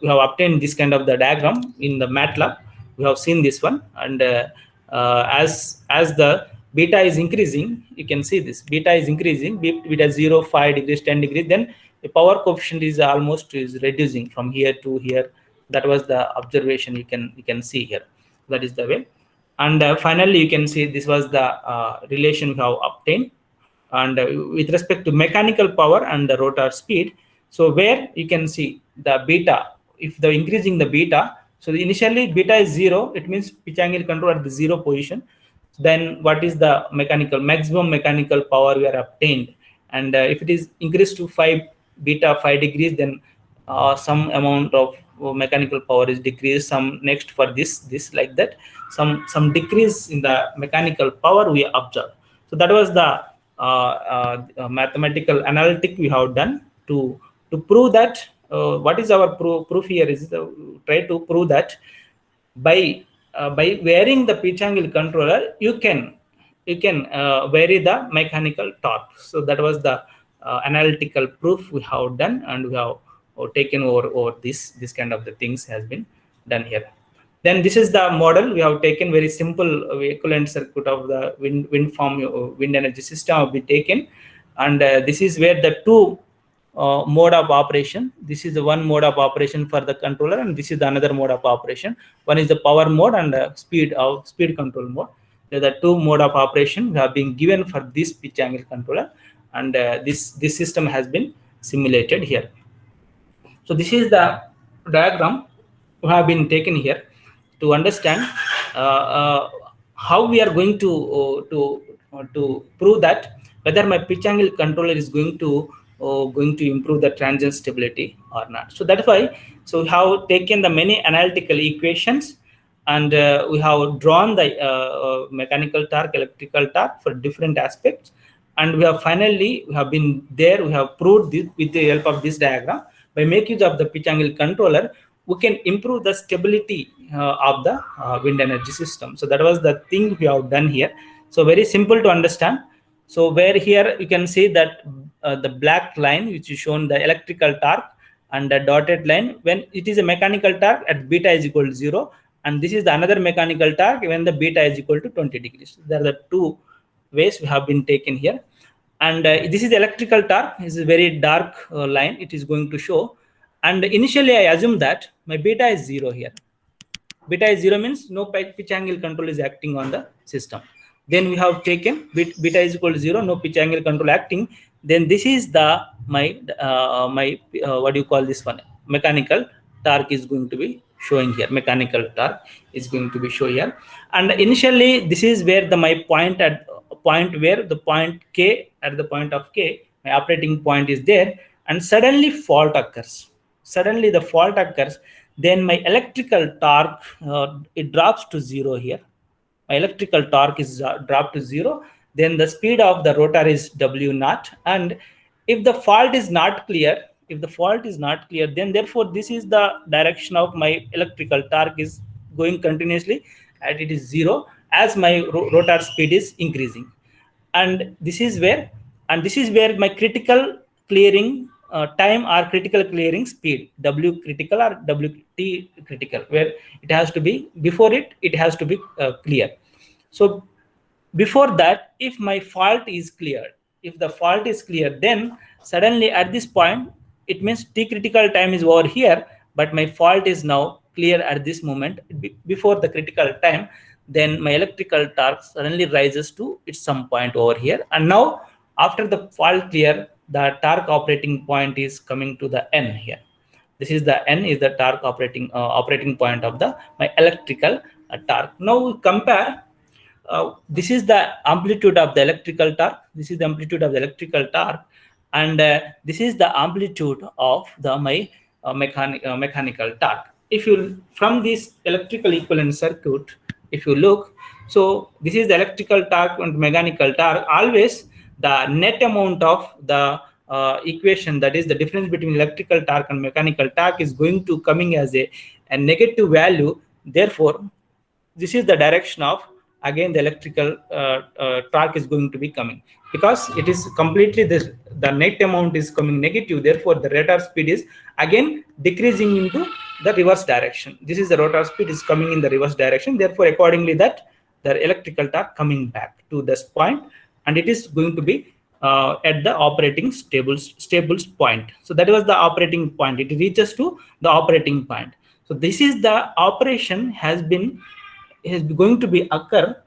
we have obtained this kind of the diagram in the MATLAB. We have seen this one, and as the beta is increasing, you can see this beta is increasing, beta 0, 5 degrees, 10 degrees, then the power coefficient is almost is reducing from here to here. That was the observation you can see here. That is the way. And finally, you can see this was the relation we have obtained. And with respect to mechanical power and the rotor speed, so where you can see the beta, if the increasing the beta, so initially beta is 0, it means pitch angle control at the 0 position. Then what is the maximum mechanical power we are obtained? And if it is increased to 5 degrees, then some amount of mechanical power is decreased, some next for this like that, some decrease in the mechanical power we observe. So that was the mathematical analytic we have done to prove that what is our proof here is try to prove that by varying the pitch angle controller, you can vary the mechanical torque. So that was the analytical proof we have done, and we have taken over this kind of the things has been done here. Then this is the model we have taken, very simple equivalent circuit of the wind farm wind energy system will be taken, and this is where the two mode of operation. This is the one mode of operation for the controller, and this is the another mode of operation. One is the power mode and speed control mode. There are two mode of operation have been given for this pitch angle controller, and this system has been simulated here. So this is the diagram we have been taken here to understand how we are going to prove that whether my pitch angle controller is going to improve the transient stability or not. So that's why, so we have taken the many analytical equations, and we have drawn the mechanical torque, electrical torque for different aspects, and we have proved this with the help of this diagram. By making use of the pitch angle controller, we can improve the stability of the wind energy system. So that was the thing we have done here. So very simple to understand. So where here you can see that the black line which is shown the electrical torque, and the dotted line when it is a mechanical torque at beta is equal to 0, and this is the another mechanical torque when the beta is equal to 20 degrees. There are the two ways we have been taken here. And this is the electrical torque. This is a very dark line it is going to show. And initially I assume that my beta is 0 here. Beta is 0 means no pitch angle control is acting on the system. Then we have taken beta is equal to 0, no pitch angle control acting. Then this is the my what do you call this one? Mechanical torque is going to be showing here. Mechanical torque is going to be shown here. And initially this is where my point where the point K, at the point of K, my operating point is there, and suddenly fault occurs. Suddenly the fault occurs, then my electrical torque it drops to 0 here. My electrical torque is dropped to 0. Then the speed of the rotor is W naught. And if the fault is not clear, then therefore this is the direction of my electrical torque is going continuously, and it is 0 as my rotor speed is increasing. And this is where my critical clearing time or critical clearing speed, W critical or WT critical, where it has to be, before it has to be clear. So before that, if my fault is cleared, then suddenly at this point, it means T critical time is over here, but my fault is now clear at this moment before the critical time. Then my electrical torque suddenly rises to its some point over here. And now after the fault clear, the torque operating point is coming to the N here. This is the N is the torque operating point of my electrical torque. Now we compare. This is the amplitude of the electrical torque. And this is the amplitude of my mechanical torque. If you, from this electrical equivalent circuit, if you look, so this is the electrical torque and mechanical torque. Always the net amount of the equation, that is the difference between electrical torque and mechanical torque, is going to coming as a negative value. Therefore, this is the direction of again the electrical torque is going to be coming, because it is completely this, the net amount is coming negative. Therefore, the rotor speed is again decreasing into the reverse direction. This is the rotor speed is coming in the reverse direction. Therefore, accordingly, that the electrical torque coming back to this point, and it is going to be at the operating stable point. So that was the operating point. It reaches to the operating point. So this is the operation is going to be occur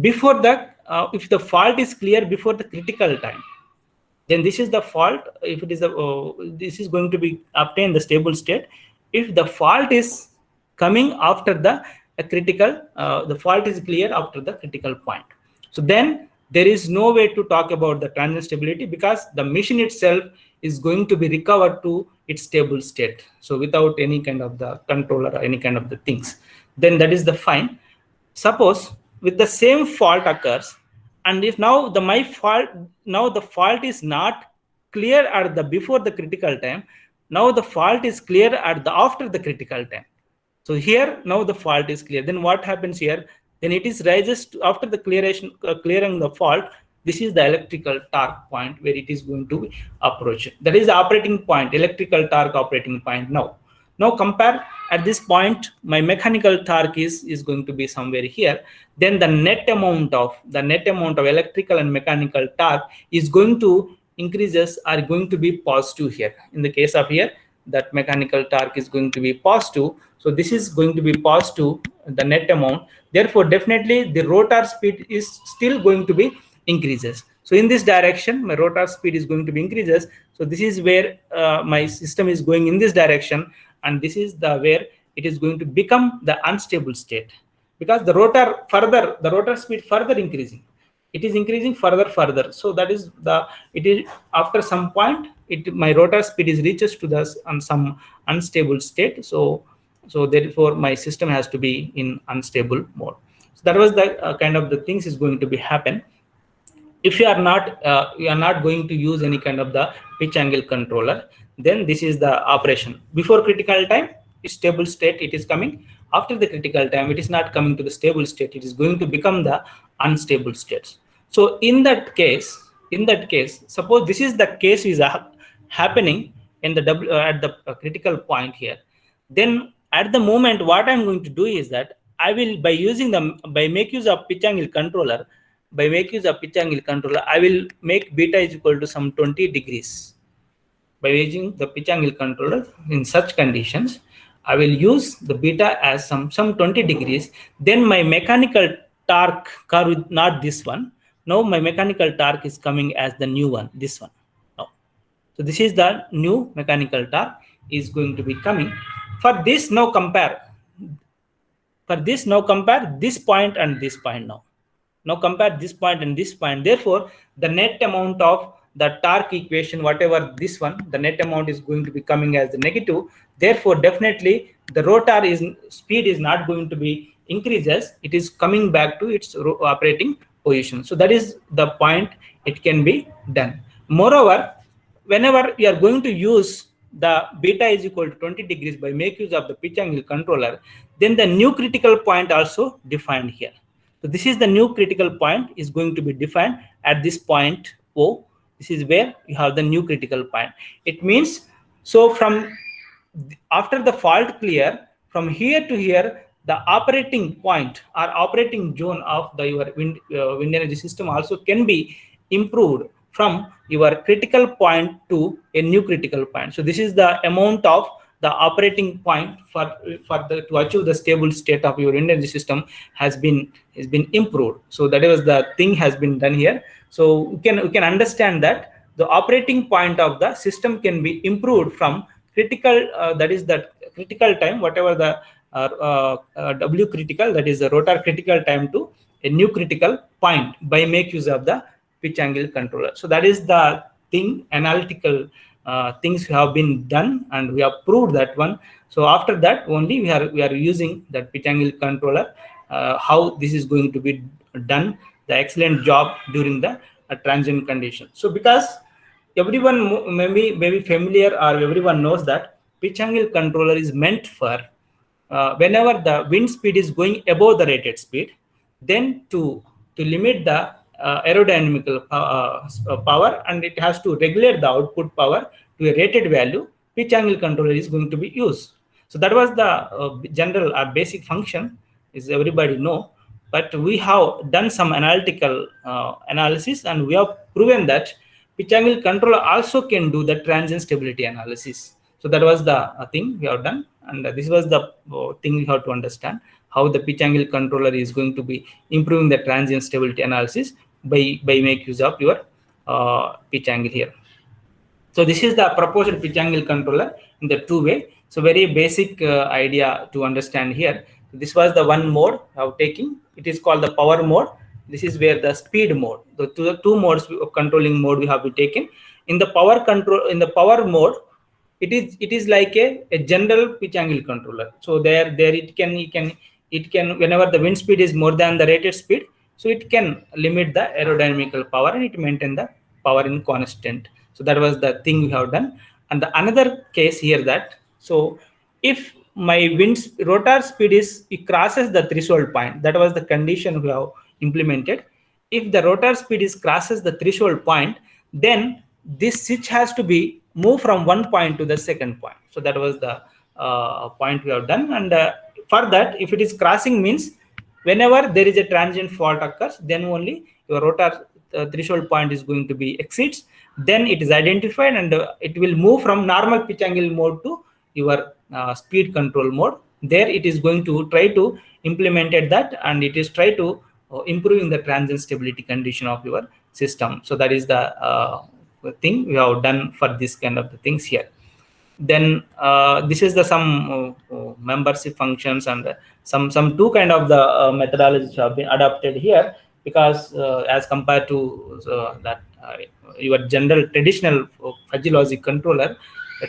before the if the fault is clear before the critical time, then this is the fault. If it is this is going to be obtain the stable state. If the fault is coming after the critical, the fault is clear after the critical point, so then there is no way to talk about the transient stability, because the machine itself is going to be recovered to its stable state. So without any kind of the controller or any kind of the things, then that is the fine. Suppose with the same fault occurs, and if now the fault is not clear at the before the critical time, now the fault is clear at the after the critical time. So here now the fault is clear. Then what happens here? Then it is rises to, after the clearing the fault. This is the electrical torque point where it is going to approach. That is the operating point, electrical torque operating point. Now compare at this point, my mechanical torque is going to be somewhere here. Then the net amount of electrical and mechanical torque is going to increases are going to be positive here. In the case of here, that mechanical torque is going to be positive. So this is going to be positive, the net amount. Therefore, definitely the rotor speed is still going to be increases. So in this direction, my rotor speed is going to be increases. So this is where my system is going in this direction, and this is the where it is going to become the unstable state, because the rotor speed further increasing. It is increasing further. So that is it is after some point, my rotor speed is reaches to the some unstable state. So therefore my system has to be in unstable mode. So that was the kind of the things is going to be happen. If you are not going to use any kind of the pitch angle controller, then this is the operation. Before critical time, stable state it is coming. After the critical time, it is not coming to the stable state. It is going to become the unstable states. So in that case, suppose this is the case is happening in the at the critical point here. Then at the moment, what I'm going to do is that I will by make use of pitch angle controller. By make use of pitch angle controller, I will make beta is equal to some 20 degrees. By using the pitch angle controller in such conditions, I will use the beta as some 20 degrees. Then my mechanical torque curve is not this one. Now my mechanical torque is coming as the new one, this one. Now, so this is the new mechanical torque is going to be coming. For this now compare. This point and this point now. Now compare this point and this point. Therefore, the net amount of the torque equation, whatever this one, the net amount is going to be coming as the negative. Therefore, definitely the rotor speed is not going to be increases. It is coming back to its operating position. So that is the point it can be done. Moreover, whenever you are going to use the beta is equal to 20 degrees by make use of the pitch angle controller, then the new critical point also defined here. So this is the new critical point is going to be defined at this point O. This is where you have the new critical point. It means, so from after the fault clear, from here to here, the operating point or operating zone of your wind energy system also can be improved from your critical point to a new critical point. So this is the amount of the operating point to achieve the stable state of your energy system has been improved. So that was the thing has been done here. So we can understand that the operating point of the system can be improved from critical, that is the critical time, whatever the W critical, that is the rotor critical time, to a new critical point by make use of the pitch angle controller. So that is the thing, analytical things have been done, and we have proved that one. So after that only we are using that pitch angle controller, how this is going to be done, the excellent job during the transient condition. So because everyone maybe familiar, or everyone knows that pitch angle controller is meant for whenever the wind speed is going above the rated speed, then to limit the aerodynamical power, and it has to regulate the output power to a rated value, pitch angle controller is going to be used. So that was the general basic function, is everybody know. But we have done some analytical analysis, and we have proven that pitch angle controller also can do the transient stability analysis. So that was the thing we have done, and this was the thing we have to understand, how the pitch angle controller is going to be improving the transient stability analysis by make use of your pitch angle here. So this is the proposed pitch angle controller in the two way. So very basic idea to understand here. This was the one mode of taking. It is called the power mode. This is where the speed mode. The two modes of controlling mode we have been taken. In the power control, in the power mode, it is like a general pitch angle controller. So there it can whenever the wind speed is more than the rated speed, so it can limit the aerodynamical power and it maintain the power in constant. So that was the thing we have done. And the another case here, that so if my rotor speed it crosses the threshold point, that was the condition we have implemented. If the rotor speed crosses the threshold point, then this switch has to be moved from one point to the second point. So that was the point we have done. And for that, if it is crossing, means whenever there is a transient fault occurs, then only your rotor threshold point is going to be exceeds. Then it is identified, and it will move from normal pitch angle mode to your speed control mode. There it is going to try to implement that, and it is try to improving the transient stability condition of your system. So that is the thing we have done for this kind of the things here. Then this is the some membership functions, and some two kind of the methodologies have been adopted here, because as compared to that your general traditional fuzzy logic controller,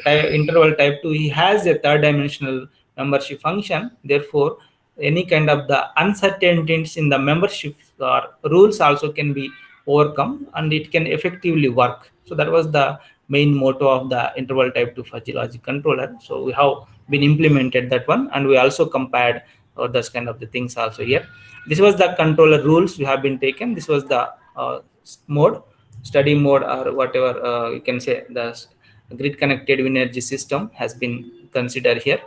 interval type 2, he has a third dimensional membership function. Therefore, any kind of the uncertainties in the membership or rules also can be overcome, and it can effectively work. So that was the main motto of the interval type 2 fuzzy logic controller. So we have been implemented that one, and we also compared those kind of the things also here. This was the controller rules we have been taken. This was the mode, study mode, or whatever you can say, the grid connected wind energy system has been considered here.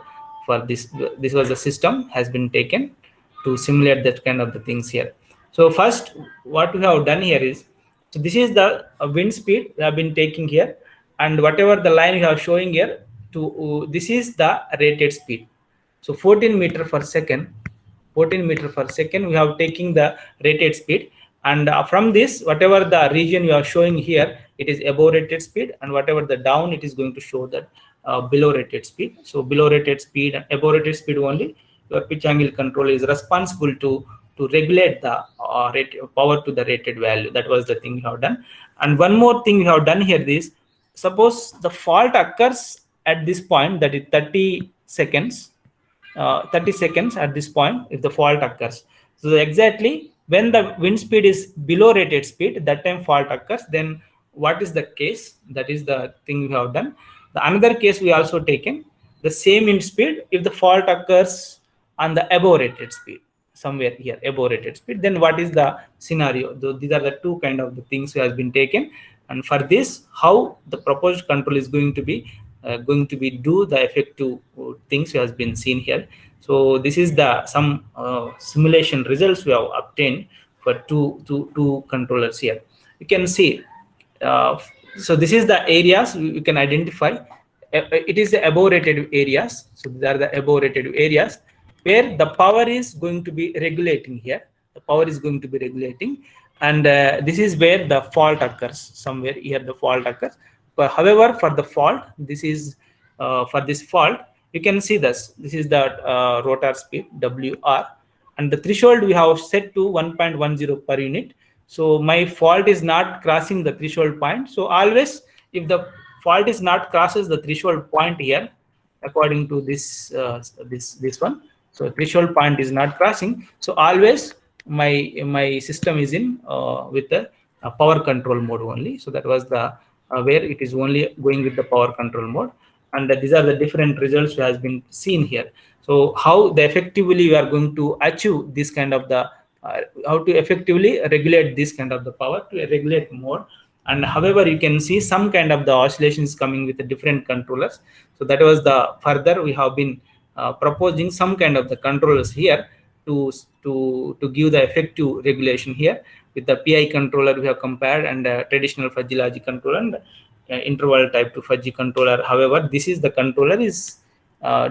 For this was the system has been taken to simulate that kind of the things here. So first, what we have done here is, so this is the wind speed we have been taking here, and whatever the line we are showing here, to this is the rated speed. So 14 meter per second, 14 meter per second we have taking the rated speed, and from this, whatever the region you are showing here, it is above rated speed, and whatever the down, it is going to show that below rated speed. So below rated speed and above rated speed only, your pitch angle control is responsible to regulate the power to the rated value. That was the thing we have done. And one more thing we have done here is, suppose the fault occurs at this point, that is 30 seconds. 30 seconds at this point, if the fault occurs. So exactly when the wind speed is below rated speed, that time fault occurs. Then what is the case? That is the thing we have done. The another case we also taken the same wind speed, if the fault occurs on the above rated speed, somewhere here above rated speed, then what is the scenario? These are the two kind of the things that has been taken. And for this, how the proposed control is going to be do the effective things has been seen here. So this is the some simulation results we have obtained for two controllers here. You can see. So this is the areas you can identify. It is the above rated areas. So these are the above rated areas where the power is going to be regulating here. The power is going to be regulating, and this is where the fault occurs. Somewhere here the fault occurs. But however, for the fault, this is for this fault, you can see this. This is the rotor speed WR, and the threshold we have set to 1.10 per unit. So my fault is not crossing the threshold point. So always, if the fault is not crosses the threshold point here, according to this this one, so threshold point is not crossing. So always my system is in with the power control mode only. So that was the where it is only going with the power control mode. And these are the different results which has been seen here. So how effectively we are going to achieve this kind of the how to effectively regulate this kind of the power to regulate mode. And however, you can see some kind of the oscillations coming with the different controllers. So that was the further we have been proposing some kind of the controllers here to give the effective regulation here. With the PI controller we have compared, and traditional fuzzy logic controller, and interval type 2 fuzzy controller. However, this is the controller is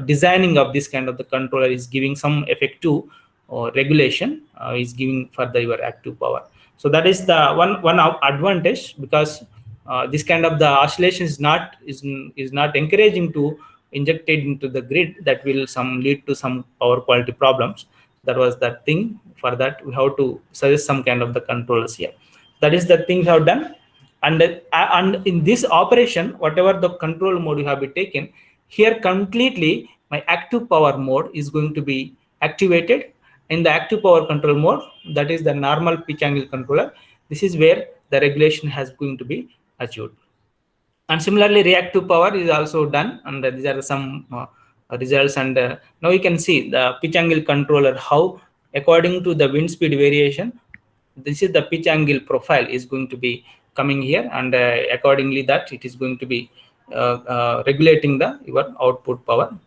designing of this kind of the controller is giving some effective regulation, is giving further your active power. So that is the one advantage, because this kind of the oscillation is not encouraging to inject it into the grid. That will lead to some power quality problems. That was that thing. For that, we have to suggest some kind of the controllers here. That is the thing we have done. And in this operation, whatever the control mode you have been taken here, completely my active power mode is going to be activated. In the active power control mode, that is the normal pitch angle controller, this is where the regulation has going to be achieved. And similarly, reactive power is also done, and these are some results. And now you can see the pitch angle controller, how according to the wind speed variation, this is the pitch angle profile is going to be coming here, and accordingly that it is going to be regulating the your output power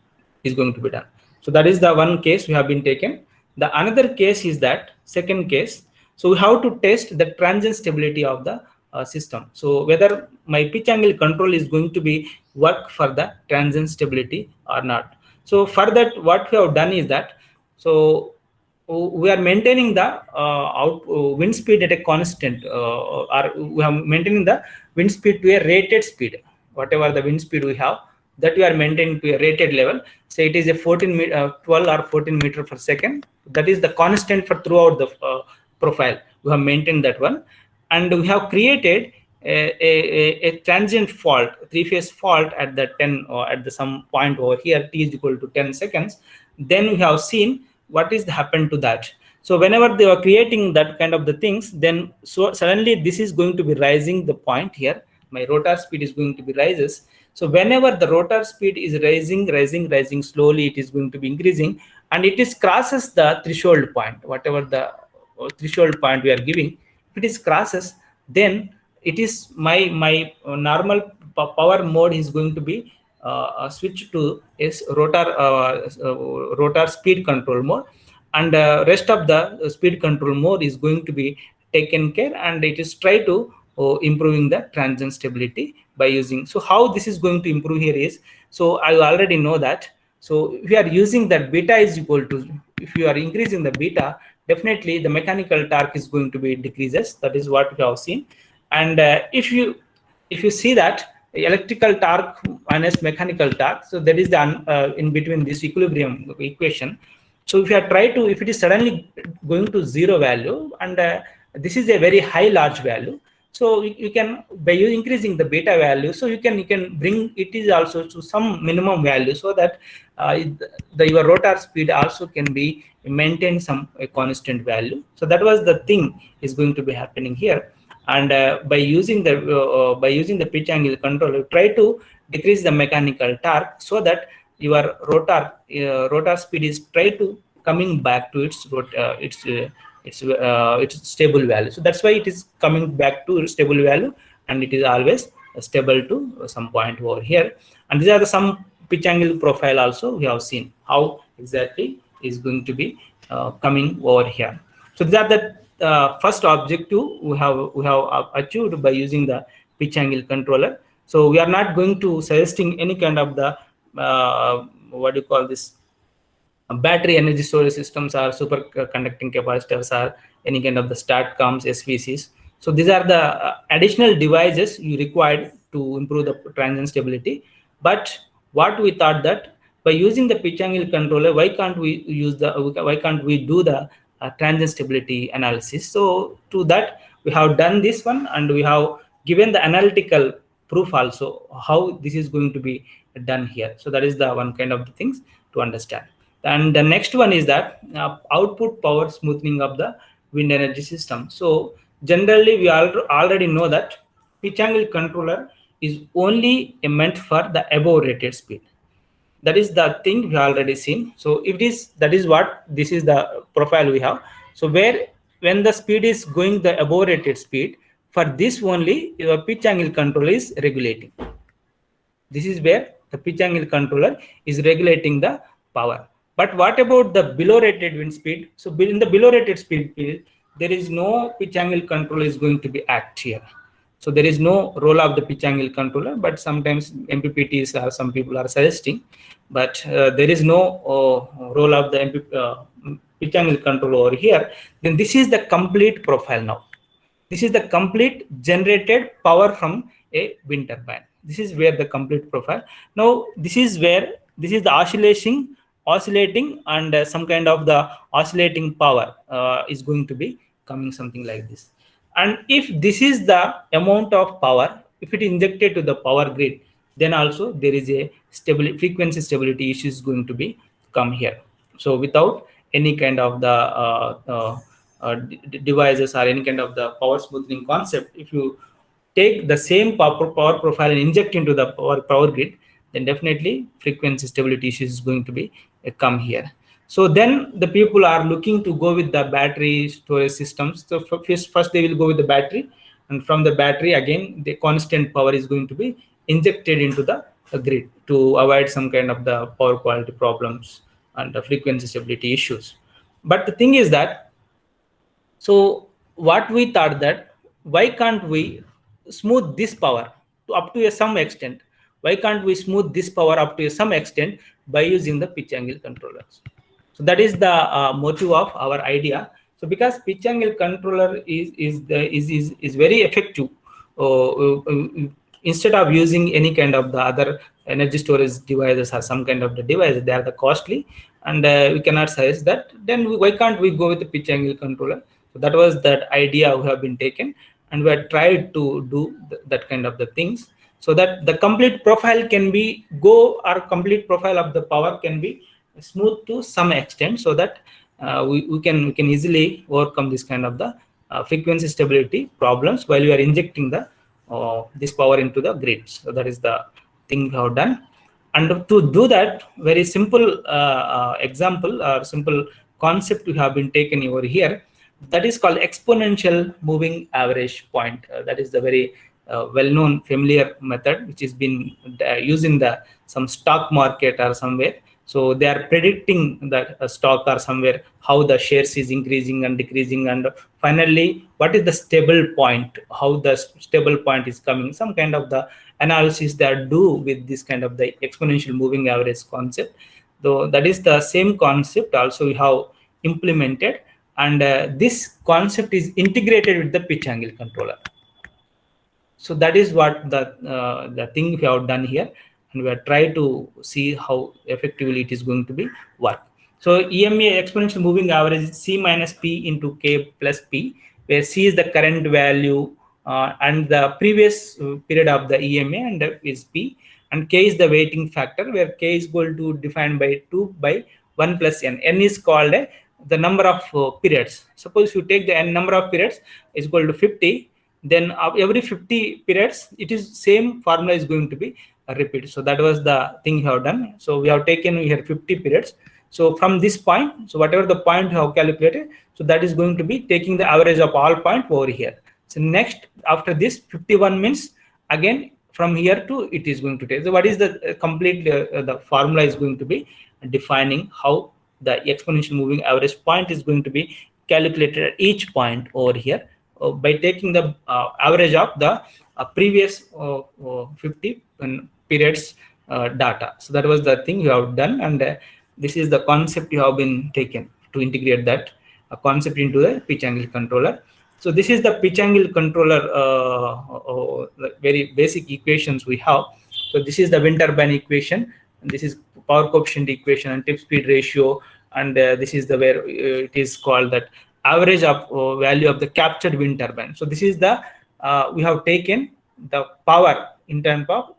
is going to be done. So that is the one case we have been taken. The another case is that second case. So we have to test the transient stability of the system. So whether my pitch angle control is going to be work for the transient stability or not. So for that, what we have done is that, so we are maintaining the wind speed at a constant, or we are maintaining the wind speed to a rated speed. Whatever the wind speed we have, that we are maintaining to a rated level. Say it is a 12 or 14 meter per second. That is the constant for throughout the profile. We have maintained that one, and we have created a transient fault, three-phase fault at the 10 or at the some point over here, t is equal to 10 seconds. Then we have seen what is happened to that. So whenever they are creating that kind of the things, then so suddenly this is going to be rising the point here. My rotor speed is going to be rises. So whenever the rotor speed is rising slowly, it is going to be increasing, and it is crosses the threshold point, whatever the threshold point we are giving. If it is crosses, then it is my normal power mode is going to be switch to is rotor speed control mode, and rest of the speed control mode is going to be taken care, and it is try to improving the transient stability by using. So how this is going to improve here is, so I already know that. So if you are using that beta is equal to, if you are increasing the beta, definitely the mechanical torque is going to be decreases. That is what we have seen. And if you see that electrical torque minus mechanical torque, so that is the in between this equilibrium equation. So if you are if it is suddenly going to zero value, and this is a very high large value, so you can, by increasing the beta value, so you can bring it is also to some minimum value, so that your rotor speed also can be maintained some a constant value. So that was the thing is going to be happening here. And by using the pitch angle control, try to decrease the mechanical torque, so that your rotor speed is try to coming back to its stable value. So that's why it is coming back to stable value, and it is always stable to some point over here. And these are some pitch angle profile also we have seen how exactly is going to be coming over here. So these are the first objective we have achieved by using the pitch angle controller. So we are not going to suggesting any kind of the what do you call this, battery energy storage systems or superconducting capacitors or any kind of the STATCOMs, SVCs. So these are the additional devices you required to improve the transient stability. But what we thought that by using the pitch angle controller, why can't we do the transient stability analysis? So to that we have done this one, and we have given the analytical proof also how this is going to be done here. So that is the one kind of the things to understand. And the next one is that output power smoothing of the wind energy system. So generally we already know that pitch angle controller is only meant for the above rated speed. That is the thing we have already seen. So if that is what this is the profile we have. So where when the speed is going the above rated speed, for this only your pitch angle control is regulating. This is where the pitch angle controller is regulating the power. But what about the below rated wind speed? So in the below rated speed field, there is no pitch angle control is going to be act here. So there is no role of the pitch angle controller, but sometimes MPPTs or some people are suggesting, but there is no role of the pitch angle control over here. Then this is the complete profile now. This is the complete generated power from a wind turbine. This is where the complete profile. Now this is where this is the oscillating and some kind of the oscillating power is going to be coming something like this. And if this is the amount of power, if it is injected to the power grid, then also there is a frequency stability issue is going to be come here. So without any kind of the devices or any kind of the power smoothing concept, if you take the same power profile and inject into the power grid, then definitely frequency stability issue is going to be come here. So then the people are looking to go with the battery storage systems. So first they will go with the battery, and from the battery again the constant power is going to be injected into the grid to avoid some kind of the power quality problems and the frequency stability issues. But the thing is that, so what we thought that why can't we smooth this power to up to some extent? Why can't we smooth this power up to some extent by using the pitch angle controllers? So that is the motive of our idea. So because pitch angle controller is very effective, instead of using any kind of the other energy storage devices or some kind of the device, they are the costly, and we cannot suggest that. Then why can't we go with the pitch angle controller? So that was that idea we have been taken, and we have tried to do that kind of the things, so that the complete profile can be complete profile of the power can be smooth to some extent, so that we can easily overcome this kind of the frequency stability problems while we are injecting the this power into the grid. So that is the thing we have done. And to do that, very simple example or simple concept we have been taken over here, that is called exponential moving average point. That is the very well-known familiar method which is been used in some stock market or somewhere. So they are predicting that a stock or somewhere how the shares is increasing and decreasing, and finally what is the stable point, how the stable point is coming. Some kind of the analysis that do with this kind of the exponential moving average concept. Though that is the same concept also we have implemented, and this concept is integrated with the pitch angle controller. So that is what the thing we have done here, and we are trying to see how effectively it is going to be work. So EMA, exponential moving average, is C minus P into K plus P, where C is the current value and the previous period of the EMA, and is P, and K is the weighting factor, where K is equal to defined by 2 by 1 plus N. N is called the number of periods. Suppose you take the N number of periods is equal to 50, then every 50 periods it is same formula is going to be repeated. So that was the thing we have done. So we have taken here 50 periods. So from this point, so whatever the point you have calculated, so that is going to be taking the average of all point over here. So next, after this 51 means again from here to it is going to take. So what is the complete the formula is going to be defining how the exponential moving average point is going to be calculated at each point over here by taking the average of the previous 50 periods data. So that was the thing you have done, and this is the concept you have been taken to integrate that concept into the pitch angle controller. So this is the pitch angle controller very basic equations we have. So this is the wind turbine equation, and this is power coefficient equation and tip speed ratio, and this is the where it is called that average of value of the captured wind turbine. So this is the we have taken the power in terms of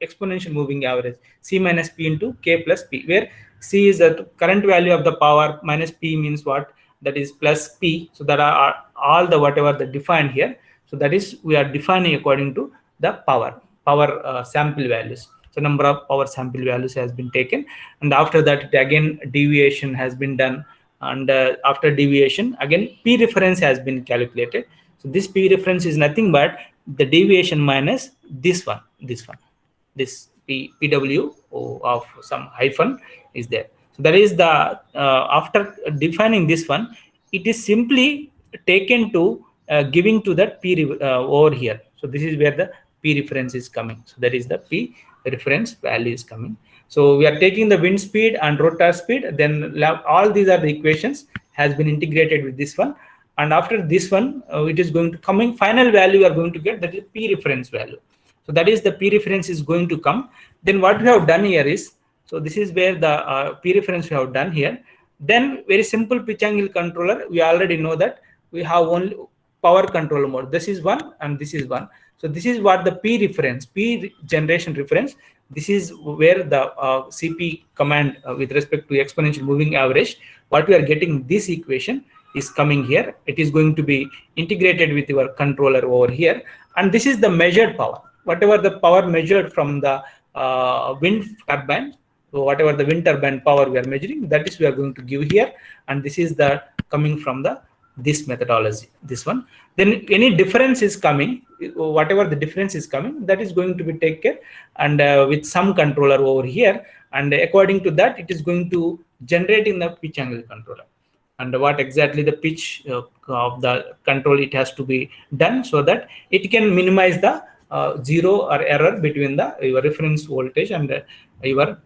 exponential moving average, C minus P into K plus P, where C is the current value of the power, minus P means what? That is plus P. So that are all the whatever the defined here. So that is we are defining according to the power. power sample values. So number of power sample values has been taken, and after that again deviation has been done, and after deviation again p reference has been calculated. So this p reference is nothing but the deviation minus this one, this pw of some hyphen is there. So that is the after defining this one, it is simply taken to giving to that p over here. So this is where the p reference is coming. So that is the p reference value is coming. So we are taking the wind speed and rotor speed, then all these are the equations has been integrated with this one, and after this one it is going to coming final value we are going to get, that is p reference value. So that is the p reference is going to come. Then what we have done here is, so this is where the p reference we have done here. Then very simple pitch angle controller, we already know that we have only power control mode. This is one and this is one. So this is what the p reference, p generation reference. This is where the CP command with respect to exponential moving average, what we are getting this equation is coming here. It is going to be integrated with your controller over here, and this is the measured power. Whatever the power measured from the wind turbine, so whatever the wind turbine power we are measuring, that is we are going to give here, and this is the coming from the this methodology, this one. Then any difference is coming, whatever the difference is coming, that is going to be taken and with some controller over here, and according to that it is going to generate in the pitch angle controller, and what exactly the pitch of the control it has to be done, so that it can minimize the zero or error between the your reference voltage and your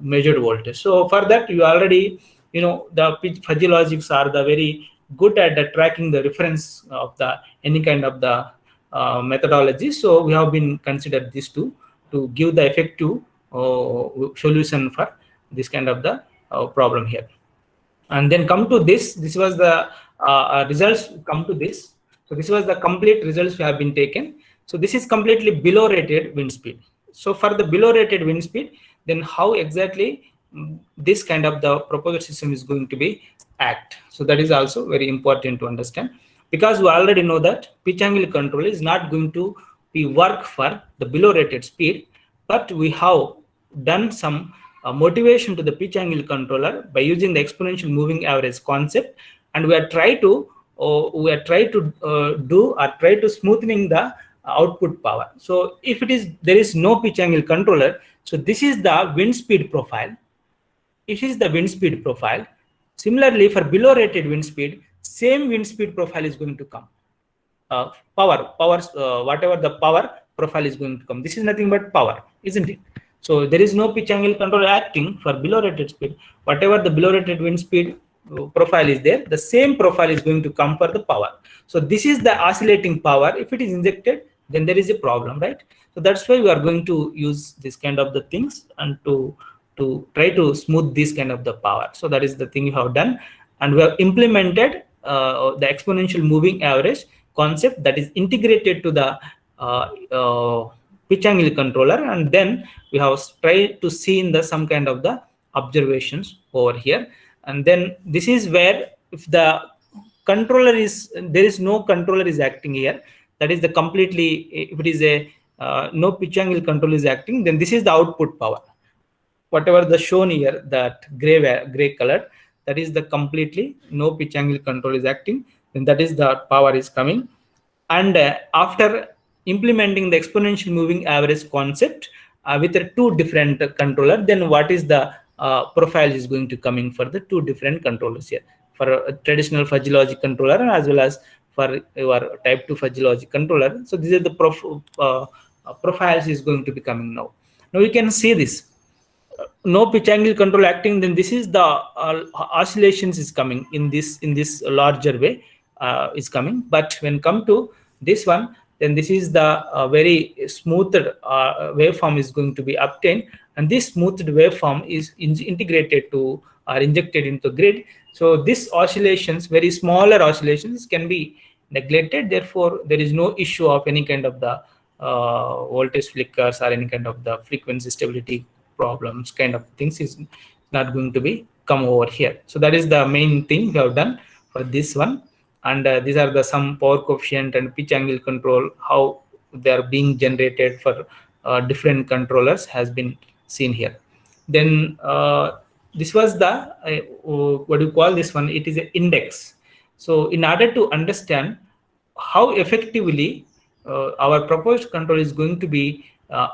measured voltage. So for that you already the pitch fuzzy logics are the very good at tracking the reference of the any kind of the methodology. So we have been considered this to give the effective solution for this kind of the problem here. And then come to this was the results come to this. So this was the complete results we have been taken. So this is completely below rated wind speed. So for the below rated wind speed, then how exactly this kind of the proposed system is going to be act. So that is also very important to understand, because we already know that pitch angle control is not going to be work for the below rated speed, but we have done some motivation to the pitch angle controller by using the exponential moving average concept, and we are try to smoothening the output power. So if there is no pitch angle controller, so this is the wind speed profile. It is the wind speed profile. Similarly, for below rated wind speed, same wind speed profile is going to come. Whatever the power profile is going to come. This is nothing but power, isn't it? So there is no pitch angle control acting for below rated speed. Whatever the below rated wind speed profile is there, the same profile is going to come for the power. So this is the oscillating power. If it is injected, then there is a problem, right? So that's why we are going to use this kind of the things and to try to smooth this kind of the power. So that is the thing we have done, and we have implemented the exponential moving average concept that is integrated to the pitch angle controller, and then we have tried to see in the some kind of the observations over here. And then this is where if the controller is there is no controller is acting here, that is the completely, if it is a no pitch angle control is acting, then this is the output power. Whatever the shown here, that gray color, that is the completely no pitch angle control is acting, then that is the power is coming. And after implementing the exponential moving average concept with the two different controller, then what is the profile is going to coming for the two different controllers here, for a traditional fuzzy logic controller as well as for your type 2 fuzzy logic controller. So these are the profiles is going to be coming now. Now you can see this no pitch angle control acting, then this is the oscillations is coming in this larger way is coming. But when come to this one, then this is the very smoothed waveform is going to be obtained, and this smoothed waveform is integrated to or injected into grid. So this oscillations, very smaller oscillations, can be neglected. Therefore, there is no issue of any kind of the voltage flickers or any kind of the frequency stability problems kind of things is not going to be come over here. So that is the main thing we have done for this one. And these are the some power coefficient and pitch angle control, how they are being generated for different controllers has been seen here. Then this was the what do you call this one? It is an index. So in order to understand how effectively our proposed control is going to be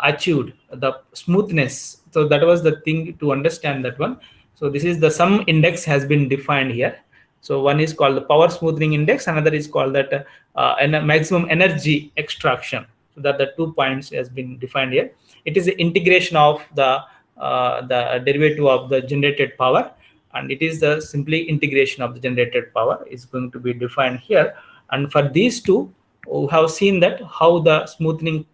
achieved, the smoothness. So that was the thing to understand that one. So this is the some index has been defined here. So one is called the power smoothing index, another is called that maximum energy extraction. So that the 2 points has been defined here. It is the integration of the derivative of the generated power, and it is the simply integration of the generated power is going to be defined here. And for these two, we have seen that how the smoothing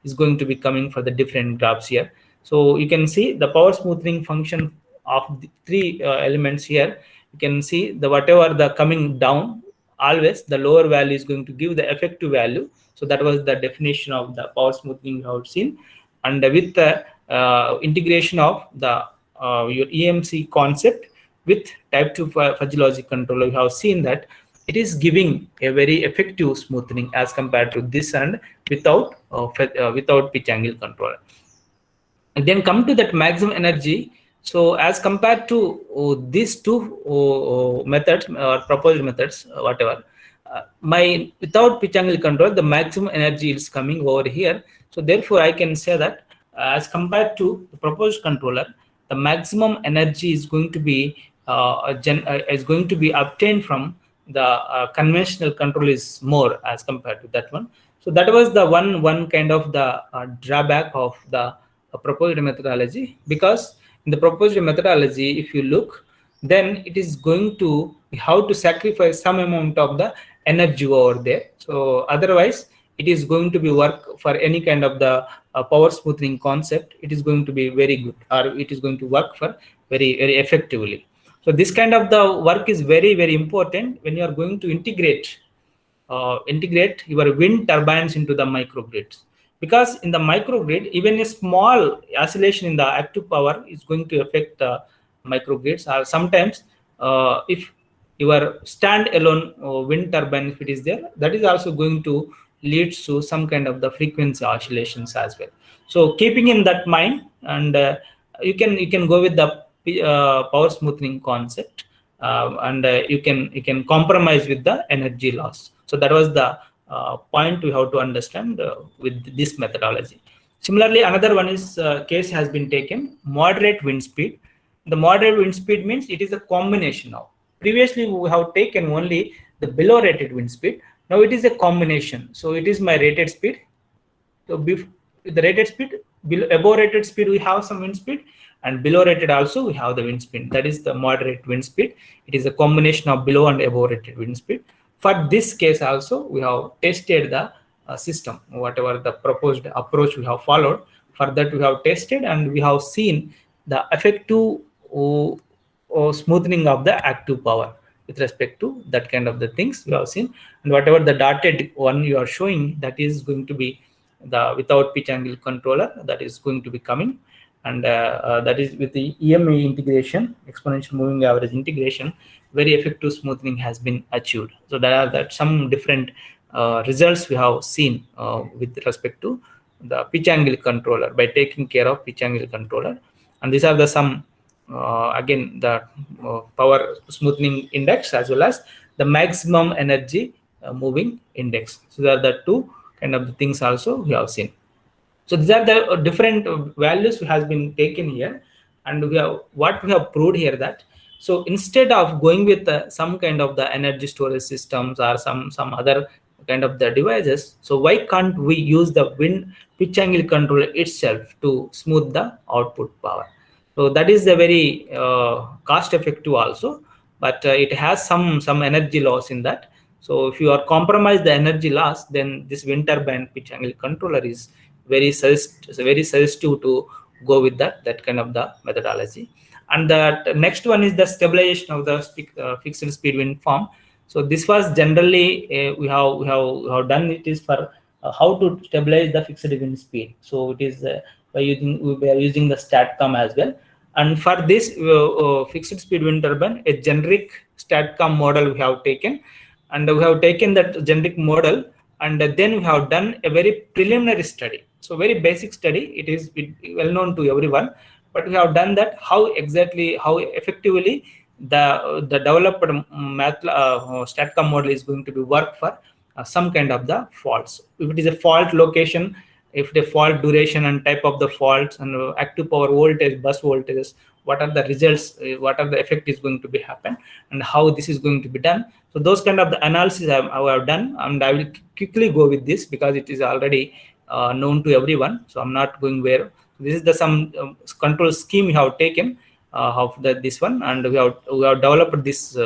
is going to be coming for the different graphs here. So you can see the power smoothing function of the three elements here. You can see the whatever the coming down, always the lower value is going to give the effective value. So that was the definition of the power smoothing we have seen. And with the integration of the your EMC concept with type 2 fuzzy logic controller, we have seen that it is giving a very effective smoothing as compared to this and without without pitch angle controller. And then come to that maximum energy. So as compared to these two methods or proposed methods, whatever, my without pitch angle control, the maximum energy is coming over here. So therefore, I can say that as compared to the proposed controller, the maximum energy is going to be obtained from the conventional control is more as compared to that one. So that was the one kind of the drawback of the proposed methodology, because in the proposed methodology, if you look, then it is going to have to sacrifice some amount of the energy over there. So otherwise, it is going to be work for any kind of the power smoothing concept. It is going to be very good, or it is going to work for very effectively. So this kind of the work is very important when you are going to integrate your wind turbines into the microgrids. Because in the microgrid, even a small oscillation in the active power is going to affect the microgrids. Or sometimes, if your stand-alone wind turbine, if it is there, that is also going to lead to some kind of the frequency oscillations as well. So keeping in that mind, and you can go with the power smoothing concept, and you can compromise with the energy loss. So that was the point we have to understand with this methodology. Similarly, another one is case has been taken, moderate wind speed. The moderate wind speed means it is a combination of, previously we have taken only the below rated wind speed. Now it is a combination. So it is my rated speed. So with the rated speed, above rated speed we have some wind speed, and below rated also we have the wind speed. That is the moderate wind speed. It is a combination of below and above rated wind speed. For this case also, we have tested the system, whatever the proposed approach we have followed. For that we have tested, and we have seen the effective smoothing of the active power with respect to that kind of the things we have seen. And whatever the dotted one you are showing, that is going to be the without pitch angle controller that is going to be coming. And that is with the EMA integration, exponential moving average integration, very effective smoothing has been achieved. So there are some different results we have seen with respect to the pitch angle controller by taking care of pitch angle controller. And these are the some again the power smoothing index as well as the maximum energy moving index. So there are the two kind of the things also we have seen. So these are the different values has been taken here, and we have what we have proved here that, so instead of going with some kind of the energy storage systems or some other kind of the devices, so why can't we use the wind pitch angle controller itself to smooth the output power? So that is a very cost effective also, but it has some energy loss in that. So if you are compromise the energy loss, then this wind turbine pitch angle controller is very suggestive to go with that kind of the methodology. And the next one is the stabilization of the fixed speed wind farm. So this was generally we have done it is for how to stabilize the fixed wind speed. So it is we are using the STATCOM as well. And for this fixed speed wind turbine, a generic STATCOM model we have taken, and we have taken that generic model and then we have done a very preliminary study. So very basic study, it is well known to everyone, but we have done that how effectively the developed StatCom model is going to be work for some kind of the faults. If it is a fault location, if the fault duration and type of the faults, and active power voltage, bus voltages, what are the results, what are the effect is going to be happen, and how this is going to be done. So those kind of the analysis I have done, and I will quickly go with this because it is already known to everyone. So I'm not going where. This is the some control scheme we have taken of this one, and we have developed this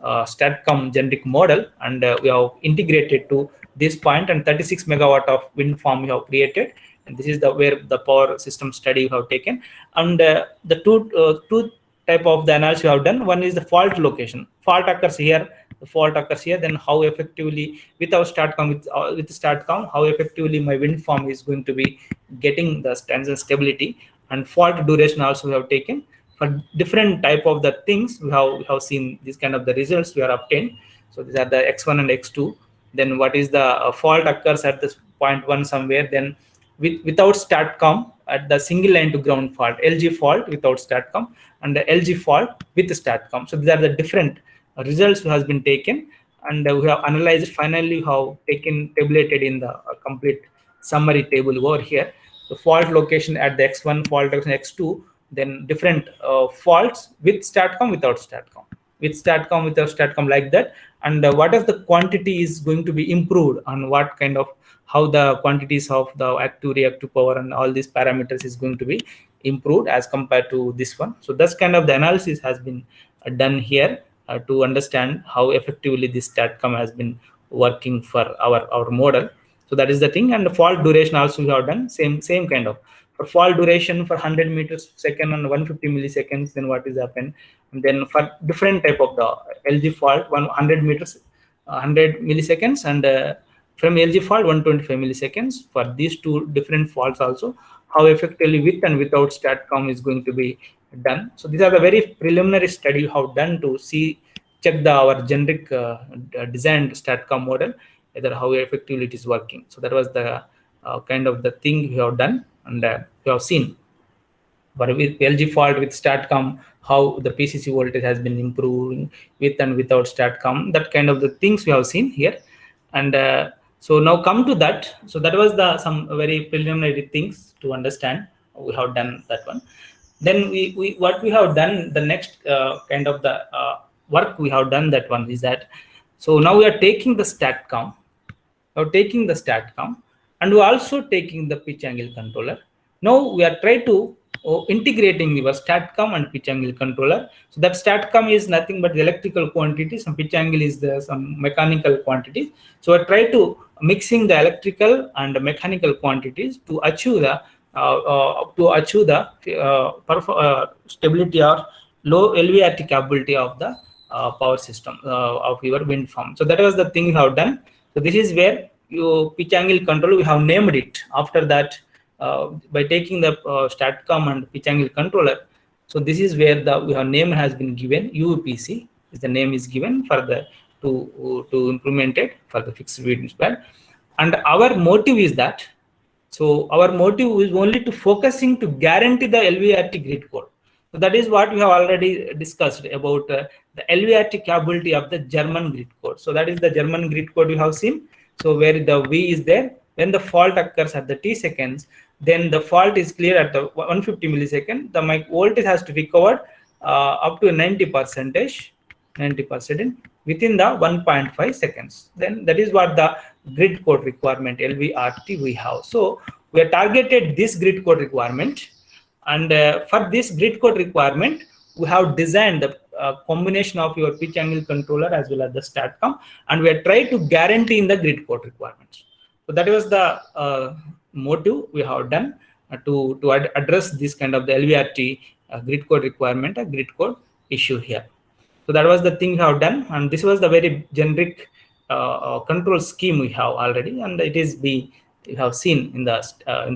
StatCom generic model, and we have integrated to this point, and 36 megawatt of wind farm we have created, and this is the where the power system study we have taken. And the two type of the analysis we have done. One is the fault location. Fault occurs here, the fault occurs here. Then how effectively with our StatCom, with StatCom, how effectively my wind farm is going to be getting the tensile stability, and fault duration also we have taken. For different type of the things we have seen this kind of the results we are obtained. So these are the X1 and X2. Then what is the fault occurs at this point 1 somewhere. Then without StatCom at the single line to ground fault, LG fault without StatCom, and the LG fault with the StatCom. So these are the different results has been taken, and we have analyzed. Finally, we have taken tabulated in the complete summary table over here. The fault location at the X1, fault location X2, then different faults with StatCom, without StatCom, with StatCom, without StatCom, like that. And what is the quantity is going to be improved, on what kind of, how the quantities of the active reactive power and all these parameters is going to be improved as compared to this one. So that's kind of the analysis has been done here to understand how effectively this StatCom has been working for our model. So that is the thing. And the fault duration also we have done same kind of. For fault duration for 100 meters per second and 150 milliseconds, then what is happened? And then for different type of the LG fault, 100 meters, 100 milliseconds, and from LG fault 125 milliseconds. For these two different faults also, how effectively with and without StatCom is going to be done. So these are the very preliminary study we have done to check our generic designed StatCom model, whether how effectively it is working. So that was the kind of the thing we have done, and we have seen for with LG fault with StatCom how the PCC voltage has been improving with and without StatCom. That kind of the things we have seen here. And so now come to that. So that was the some very preliminary things to understand. We have done that one. Then we what we have done, the next kind of the work we have done, that one is that, so now we are taking the StatCom, and we're also taking the pitch angle controller. Now we are trying to integrating your StatCom and pitch angle controller. So that StatCom is nothing but the electrical quantity, some pitch angle is the some mechanical quantity. So I try to mixing the electrical and the mechanical quantities to achieve the stability or low LVRT capability of the power system of your wind farm. So that was the thing we have done. So this is where you pitch angle control, we have named it after that by taking the StatCom and pitch angle controller. So this is where the name has been given. UPC is the name is given for the to implement it for the fixed wind spread. And our motive is that, so our motive is only to focusing to guarantee the LVRT grid code. So that is what we have already discussed about the LVRT capability of the German grid code. So that is the German grid code we have seen. So where the V is there, when the fault occurs at the T seconds, then the fault is clear at the 150 millisecond. The voltage has to be covered up to 90% within the 1.5 seconds. Then that is what the grid code requirement LVRT we have. So we have targeted this grid code requirement, and for this grid code requirement, we have designed the combination of your pitch angle controller as well as the StatCom, and we are trying to guarantee in the grid code requirements. So that was the motive we have done to address this kind of the LVRT grid code requirement, a grid code issue here. So that was the thing we have done, and this was the very generic control scheme we have already, and it is we have seen in the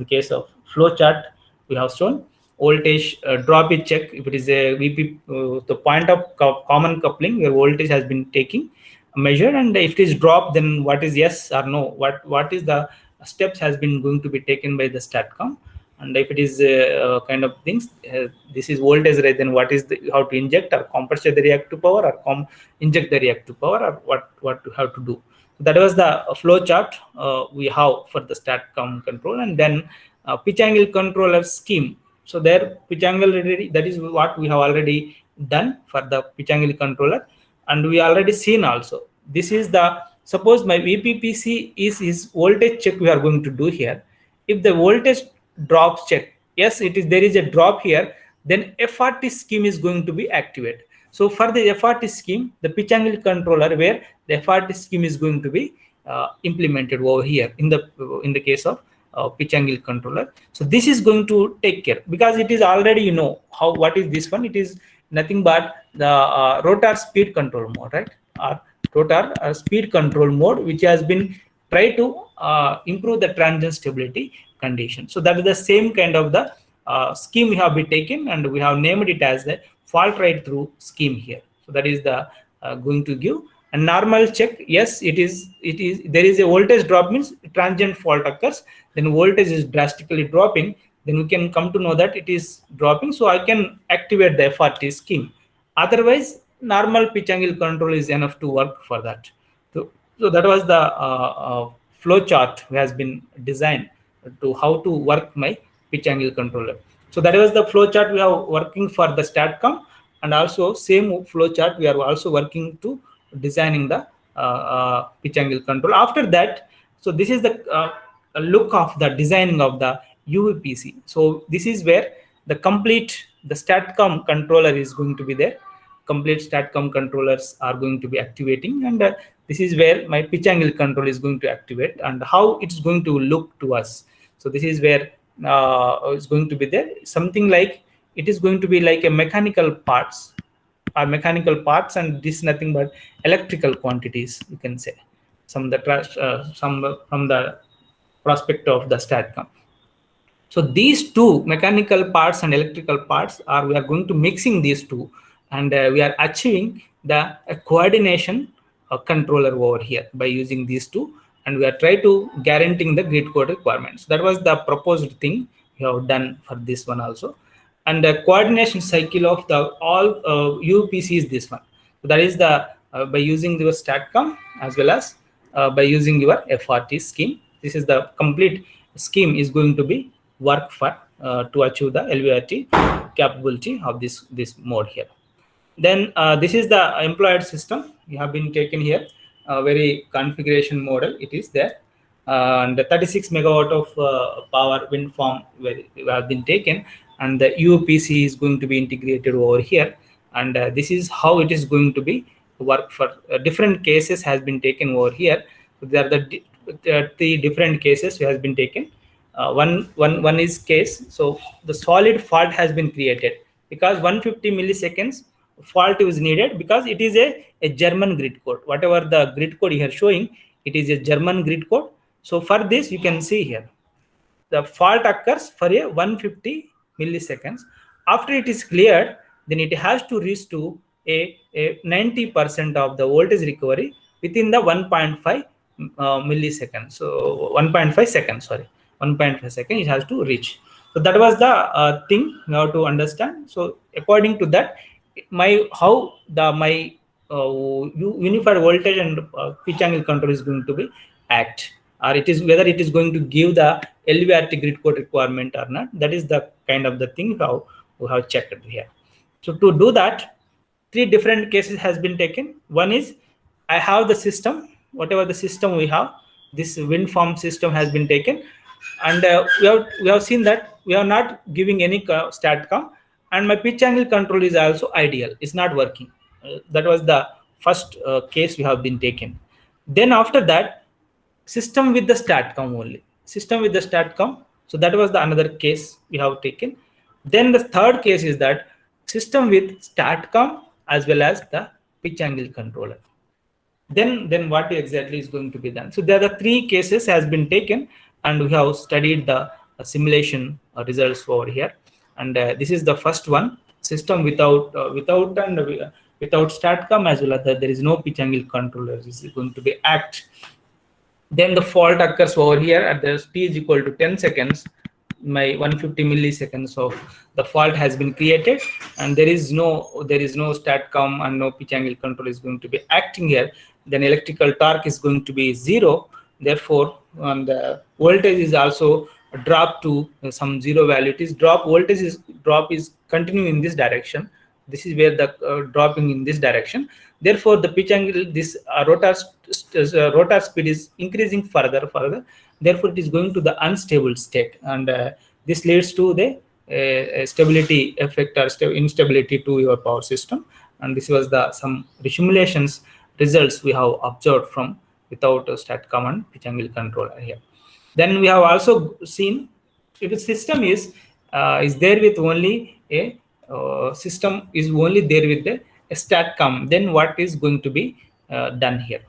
case of flow chart we have shown. Voltage drop it check, if it is a VP, the point of common coupling where voltage has been taking, measured, and if it is dropped, then what is yes or no, what is the steps has been going to be taken by the STATCOM. And if it is kind of things, this is voltage rise, then what is the how to inject or compensate the reactive power, or inject the reactive power, or what to have to do. That was the flow chart we have for the STATCOM control. And then pitch angle controller scheme. So there pitch angle, that is what we have already done for the pitch angle controller, and we already seen also. This is the, suppose my VPPC is voltage check we are going to do here. If the voltage drops check, yes, it is, there is a drop here, then FRT scheme is going to be activated. So for the FRT scheme, the pitch angle controller, where the FRT scheme is going to be implemented over here in the case of pitch angle controller. So this is going to take care, because it is already, you know how, what is this one? It is nothing but the rotor speed control mode, right? Or rotor speed control mode, which has been tried to improve the transient stability condition. So that is the same kind of the scheme we have been taken, and we have named it as the fault right through scheme here. So that is the going to give a normal check. Yes, it is there is a voltage drop, means transient fault occurs, then voltage is drastically dropping, then we can come to know that it is dropping, so I can activate the FRT scheme. Otherwise, normal pitch angle control is enough to work for that. So that was the flow chart has been designed to how to work my pitch angle controller. So that was the flow chart we are working for the STATCOM, and also same flow chart we are also working to designing the pitch angle control. After that, so this is the look of the designing of the UVPC. So this is where the STATCOM controller is going to be there. Complete STATCOM controllers are going to be activating, and this is where my pitch angle control is going to activate, and how it's going to look to us. So this is where it's going to be there, something like it is going to be like a mechanical parts, and this is nothing but electrical quantities, you can say, from the prospect of the STATCOM. So these two mechanical parts and electrical parts we are going to mixing these two, and we are achieving the coordination controller over here by using these two, and we are trying to guaranteeing the grid code requirements. That was the proposed thing we have done for this one also. And the coordination cycle of the all UPC is this one. So that is the by using your STATCOM as well as by using your FRT scheme. This is the complete scheme is going to be work for to achieve the LVRT capability of this mode here. Then this is the employed system we have been taken here, very configuration model it is there, and the 36 megawatt of power wind farm have been taken, and the UPC is going to be integrated over here, and this is how it is going to be work for different cases has been taken over here. There are the three different cases has been taken. One is case, so the solid fault has been created because 150 milliseconds fault is needed, because it is a German grid code. Whatever the grid code here showing, it is a German grid code. So for this you can see here the fault occurs for a 150 milliseconds. After it is cleared, then it has to reach to a 90% of the voltage recovery within the 1.5 milliseconds. So 1.5 seconds, sorry, 1.5 seconds it has to reach. So that was the thing you have to understand. So according to that, my unified voltage and pitch angle control is going to be act, or it is whether it is going to give the LVRT grid code requirement or not. That is the kind of the thing how we have checked here. So to do that, three different cases has been taken. One is I have the system, whatever the system we have, this wind farm system has been taken, and we have seen that we are not giving any STATCOM, and my pitch angle control is also ideal, it's not working. That was the first case we have been taken. Then after that, system with the STATCOM only, system with the STATCOM. So that was the another case we have taken. Then the third case is that system with STATCOM as well as the pitch angle controller. Then what exactly is going to be done? So there are three cases has been taken, and we have studied the simulation results over here. And this is the first one, system without and without STATCOM as well as there is no pitch angle controller is going to be act. Then the fault occurs over here at the t is equal to 10 seconds. My 150 milliseconds of the fault has been created, and there is no STATCOM and no pitch angle control is going to be acting here. Then electrical torque is going to be 0. Therefore, the voltage is also dropped to some 0 value. It is drop is continuing in this direction. This is where the dropping in this direction. Therefore, the pitch angle, this rotor speed is increasing further. Therefore, it is going to the unstable state, and this leads to the stability effect or instability to your power system. And this was the some simulations results we have observed from without a STATCOM and pitch angle controller here. Then we have also seen if the system is there with only a system is only there with the STATCOM, then what is going to be done here?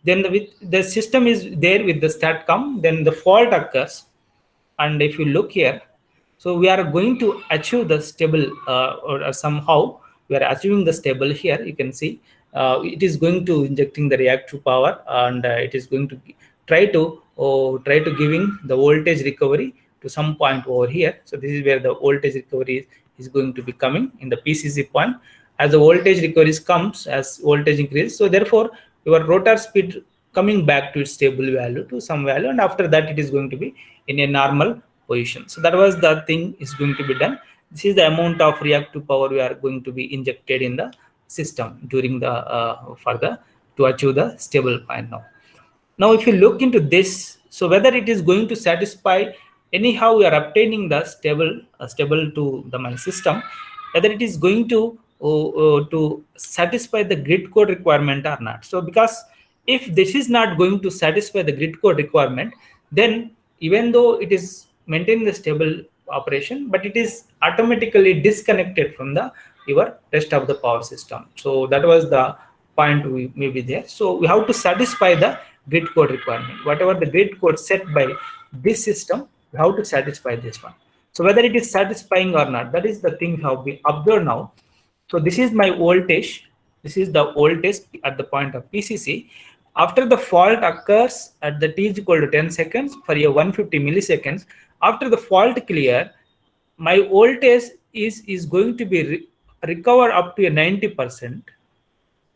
Then the system is there with the STATCOM, then the fault occurs, and if you look here, so we are going to achieve the stable or somehow we are achieving the stable here. You can see it is going to injecting the reactive power, and it is going to try to giving the voltage recovery to some point over here. So this is where the voltage recovery is going to be coming in the PCC point. As the voltage recovery comes, as voltage increases, so therefore your rotor speed coming back to its stable value to some value, and after that it is going to be in a normal position. So that was the thing is going to be done. This is the amount of reactive power we are going to be injected in the system during the further to achieve the stable point. Now if you look into this, so whether it is going to satisfy, anyhow we are obtaining the stable to the my system, whether it is going to satisfy the grid code requirement or not. So because if this is not going to satisfy the grid code requirement, then even though it is maintaining the stable operation, but it is automatically disconnected from the your rest of the power system. So that was the point we may be there. So we have to satisfy the grid code requirement. Whatever the grid code set by this system, we have to satisfy this one. So whether it is satisfying or not, that is the thing how we observe now. So this is my voltage. This is the voltage at the point of PCC. After the fault occurs at the t is equal to 10 seconds for a 150 milliseconds, after the fault clear, my voltage is going to be recovered up to a 90%.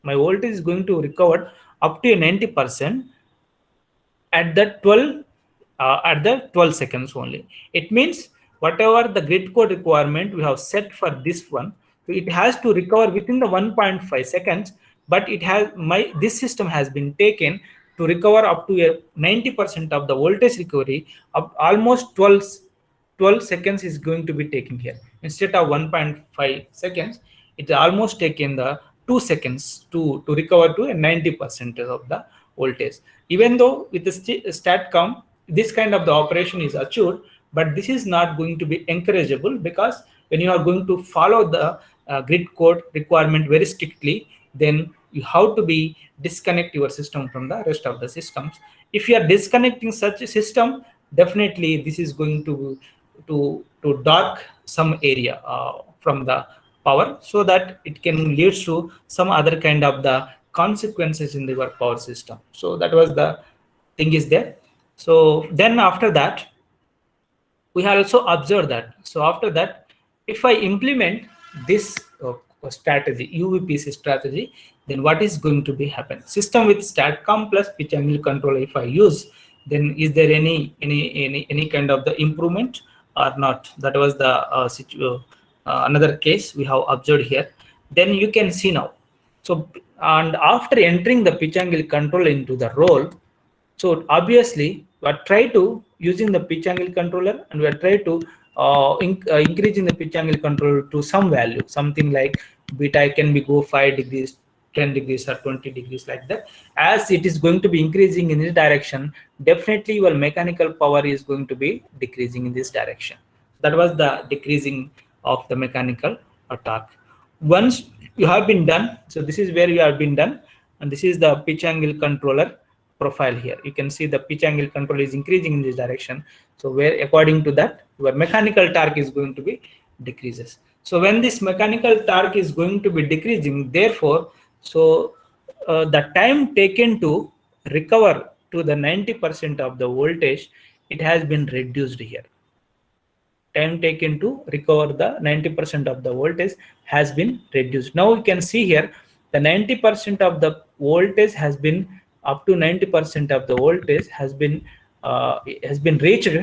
My voltage is going to recover up to a 90% at the 12 seconds only. It means whatever the grid code requirement we have set for this one, so it has to recover within the 1.5 seconds, but this system has been taken to recover up to a 90% of the voltage recovery of almost 12 seconds is going to be taken here. Instead of 1.5 seconds, it almost taken the 2 seconds to recover to a 90% of the voltage. Even though with the STATCOM, this kind of the operation is achieved, but this is not going to be encourageable, because when you are going to follow the grid code requirement very strictly, then you have to be disconnect your system from the rest of the systems. If you are disconnecting such a system, definitely this is going to dark some area from the power, so that it can lead to some other kind of the consequences in your power system. So that was the thing is there. So then after that, we have also observed that. So after that, if I implement this strategy, UVPC strategy, then what is going to be happen? System with STATCOM plus pitch angle controller if I use, then is there any kind of the improvement or not? That was the another case we have observed here. Then you can see now. So and after entering the pitch angle controller into the role, so obviously we are try to using the pitch angle controller, and we are try to increasing the pitch angle controller to some value, something like beta can be go 5 degrees, 10 degrees or 20 degrees like that. As it is going to be increasing in this direction, definitely your mechanical power is going to be decreasing in this direction. That was the decreasing of the mechanical torque. Once you have been done, so this is where you have been done, and this is the pitch angle controller profile here. You can see the pitch angle control is increasing in this direction. So where according to that, your mechanical torque is going to be decreases. So when this mechanical torque is going to be decreasing, therefore, so the time taken to recover to the 90% of the voltage, it has been reduced here. Time taken to recover the 90% of the voltage has been reduced. Now you can see here the 90% of the voltage has been up to 90% of the voltage has been reached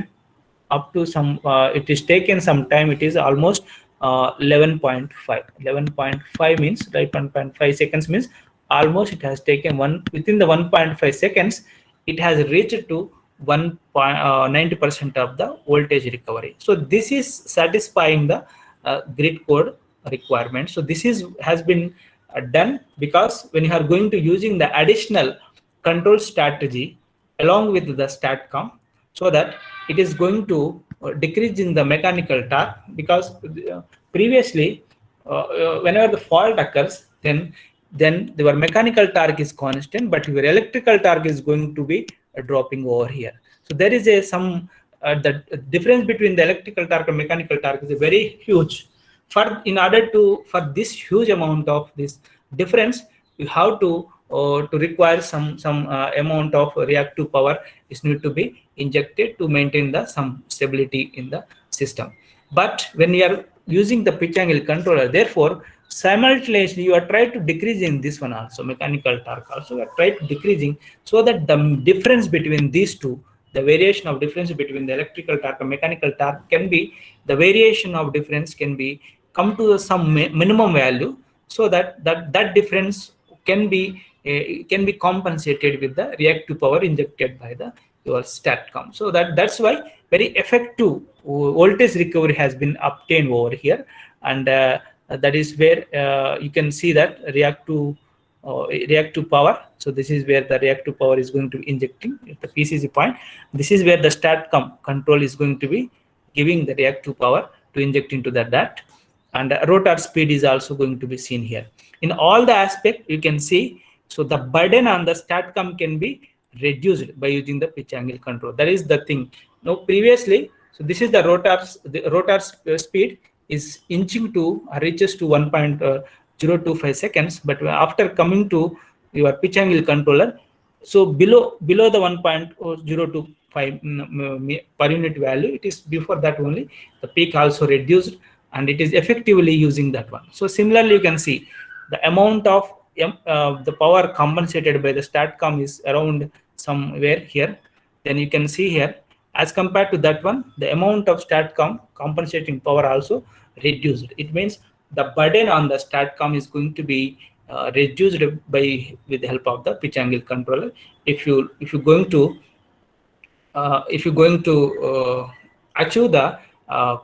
up to some it is taken some time. It is almost 11.5 means, right, 1.5 seconds means almost it has taken within the 1.5 seconds it has reached to 90% of the voltage recovery. So this is satisfying the grid code requirement. So this has been done because when you are going to using the additional control strategy along with the STATCOM, so that it is going to decrease in the mechanical torque, because previously whenever the fault occurs, then your mechanical torque is constant, but your electrical torque is going to be dropping over here. So there is some the difference between the electrical torque and mechanical torque is very huge. In order for this huge amount of this difference, you have to require some amount of reactive power is need to be injected to maintain some stability in the system. But when you are using the pitch angle controller, therefore simultaneously you are trying to decrease in this one also, mechanical torque also you are trying to decreasing, so that the difference between these two, the variation of difference between the electrical torque and mechanical torque can be, the variation of difference can be come to some minimum value, so that difference can be compensated with the reactive power injected by your STATCOM. So that's why very effective voltage recovery has been obtained over here, and that is where you can see that reactive power. So this is where the reactive power is going to be injecting at the PCC point. This is where the STATCOM control is going to be giving the reactive power to inject into the duct, and rotor speed is also going to be seen here. In all the aspect you can see, so the burden on the STATCOM can be reduced by using the pitch angle control. That is the thing. Now previously, so this is the rotor speed is inching to reaches to 1.025 seconds, but after coming to your pitch angle controller, so below the 1.025 per unit value, it is before that only the peak also reduced, and it is effectively using that one. So similarly you can see the amount of the power compensated by the STATCOM is around somewhere here. Then you can see here, as compared to that one, the amount of STATCOM compensating power also reduced. It means the burden on the STATCOM is going to be reduced with the help of the pitch angle controller. If you're going to achieve the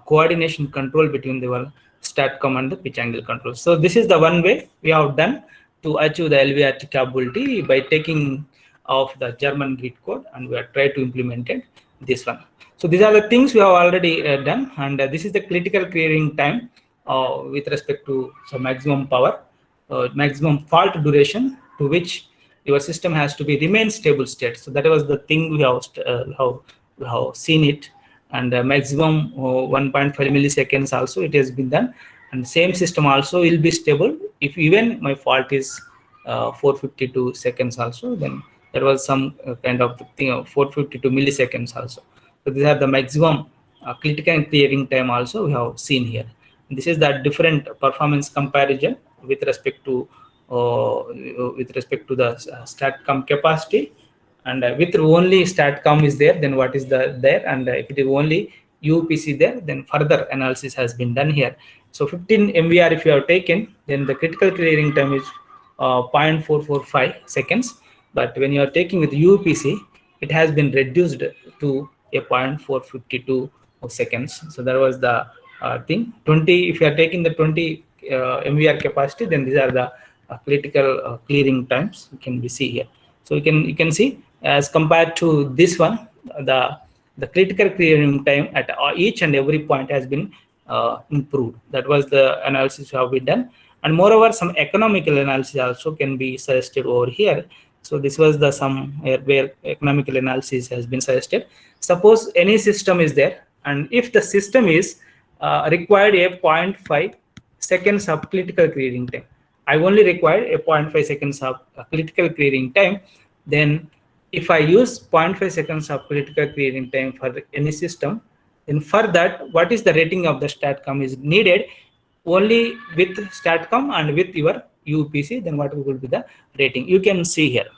coordination control between the STATCOM and the pitch angle control. So this is the one way we have done to achieve the LVRT capability by taking of the German grid code, and we are trying to implement it this one. So these are the things we have already done, and this is the critical clearing time with respect to some maximum power, maximum fault duration to which your system has to be remain stable state. So that was the thing we have seen it, and maximum 1.5 milliseconds also it has been done, and same system also will be stable if even my fault is 452 seconds also, then there was some kind of thing of 452 milliseconds also. So these are the maximum critical clearing time also we have seen here. And this is the different performance comparison with respect to the STATCOM capacity, and with only STATCOM is there, then what is there, and if it is only UPC there, then further analysis has been done here. So 15 MVR if you have taken, then the critical clearing time is 0.445 seconds, but when you are taking with UPC, it has been reduced to a 0.452 seconds. So that was the thing. 20 if you are taking the 20 MVR capacity, then these are the critical clearing times you can see here. So you can see, as compared to this one, the critical clearing time at each and every point has been improved. That was the analysis have been done, and moreover some economical analysis also can be suggested over here. So this was the where economical analysis has been suggested. Suppose any system is there, and if the system is required a 0.5 seconds of critical clearing time. I only require a 0.5 seconds of critical clearing time. Then if I use 0.5 seconds of critical clearing time for any system, then for that, what is the rating of the STATCOM is needed only with STATCOM and with your UPC, then what will be the rating? You can see here.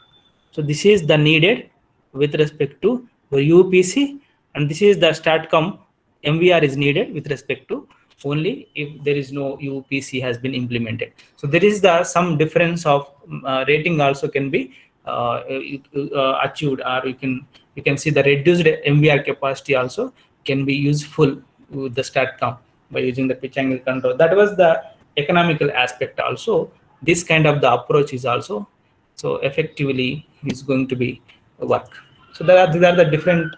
So this is the needed with respect to UPC, and this is the STATCOM MVR is needed with respect to only if there is no UPC has been implemented. So there is the some difference of rating also can be achieved, or you can see the reduced MVR capacity also can be useful with the STATCOM by using the pitch angle control. That was the economical aspect also. This kind of the approach is also so effectively is going to be work. So these are the different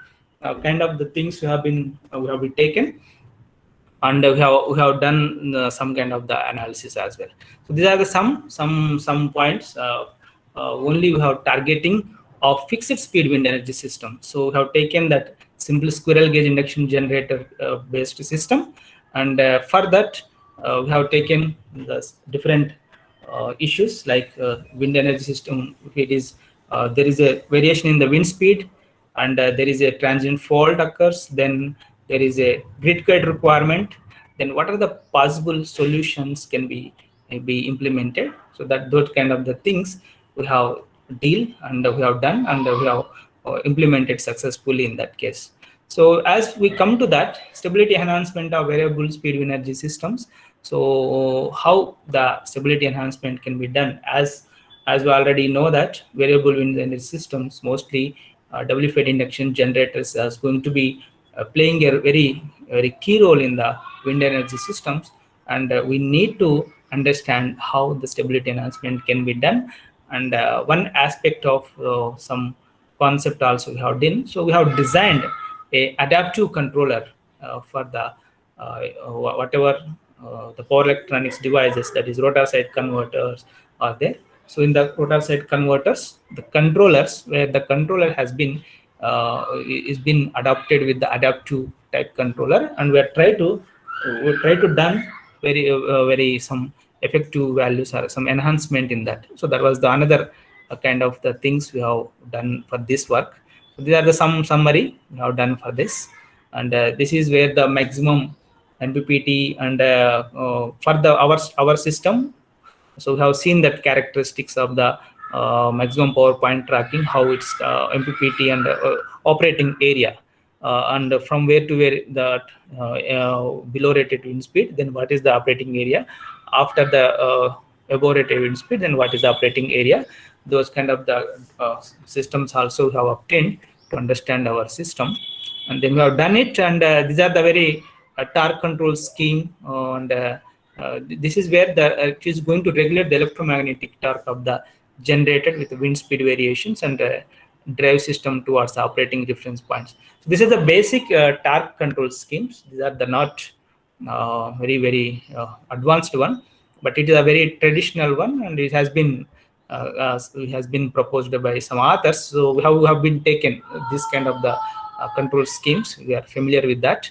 kind of the things we have been taken, and we have done some kind of the analysis as well. So these are the some points. Only we have targeting of fixed speed wind energy system. So we have taken that simple squirrel cage induction generator based system, and for that we have taken the different issues like wind energy system. If it is there is a variation in the wind speed, and there is a transient fault occurs, then there is a grid guide requirement, then what are the possible solutions can be implemented. So that those kind of the things we have deal and we have done, and we have implemented successfully in that case. So as we come to that stability enhancement of variable speed energy systems, so how the stability enhancement can be done, as we already know that variable wind energy systems, mostly WFET induction generators, is going to be playing a very key role in the wind energy systems, and we need to understand how the stability enhancement can be done. And one aspect of some concept also we have done. So we have designed a adaptive controller for the whatever the power electronics devices, that is rotor side converters are there. So in the rotor side converters, the controllers, where the controller has been is been adopted with the adaptive type controller, and we try to done very some effective values or some enhancement in that. So that was the another kind of the things we have done for this work. So these are the some summary we have done for this, and this is where the maximum MPPT and for the our system. So we have seen that characteristics of the maximum power point tracking, how it's MPPT and operating area, and from where to where the below rated wind speed, then what is the operating area. After the above rated wind speed, then what is the operating area. Those kind of the systems also have obtained to understand our system, and then we have done it. And these are the very torque control scheme, and this is where it is going to regulate the electromagnetic torque of the generated with the wind speed variations, and drive system towards the operating reference points. So this is the basic torque control schemes. These are the not very advanced one, but it is a very traditional one, and it has been proposed by some authors. So we have been taken this kind of the control schemes. We are familiar with that,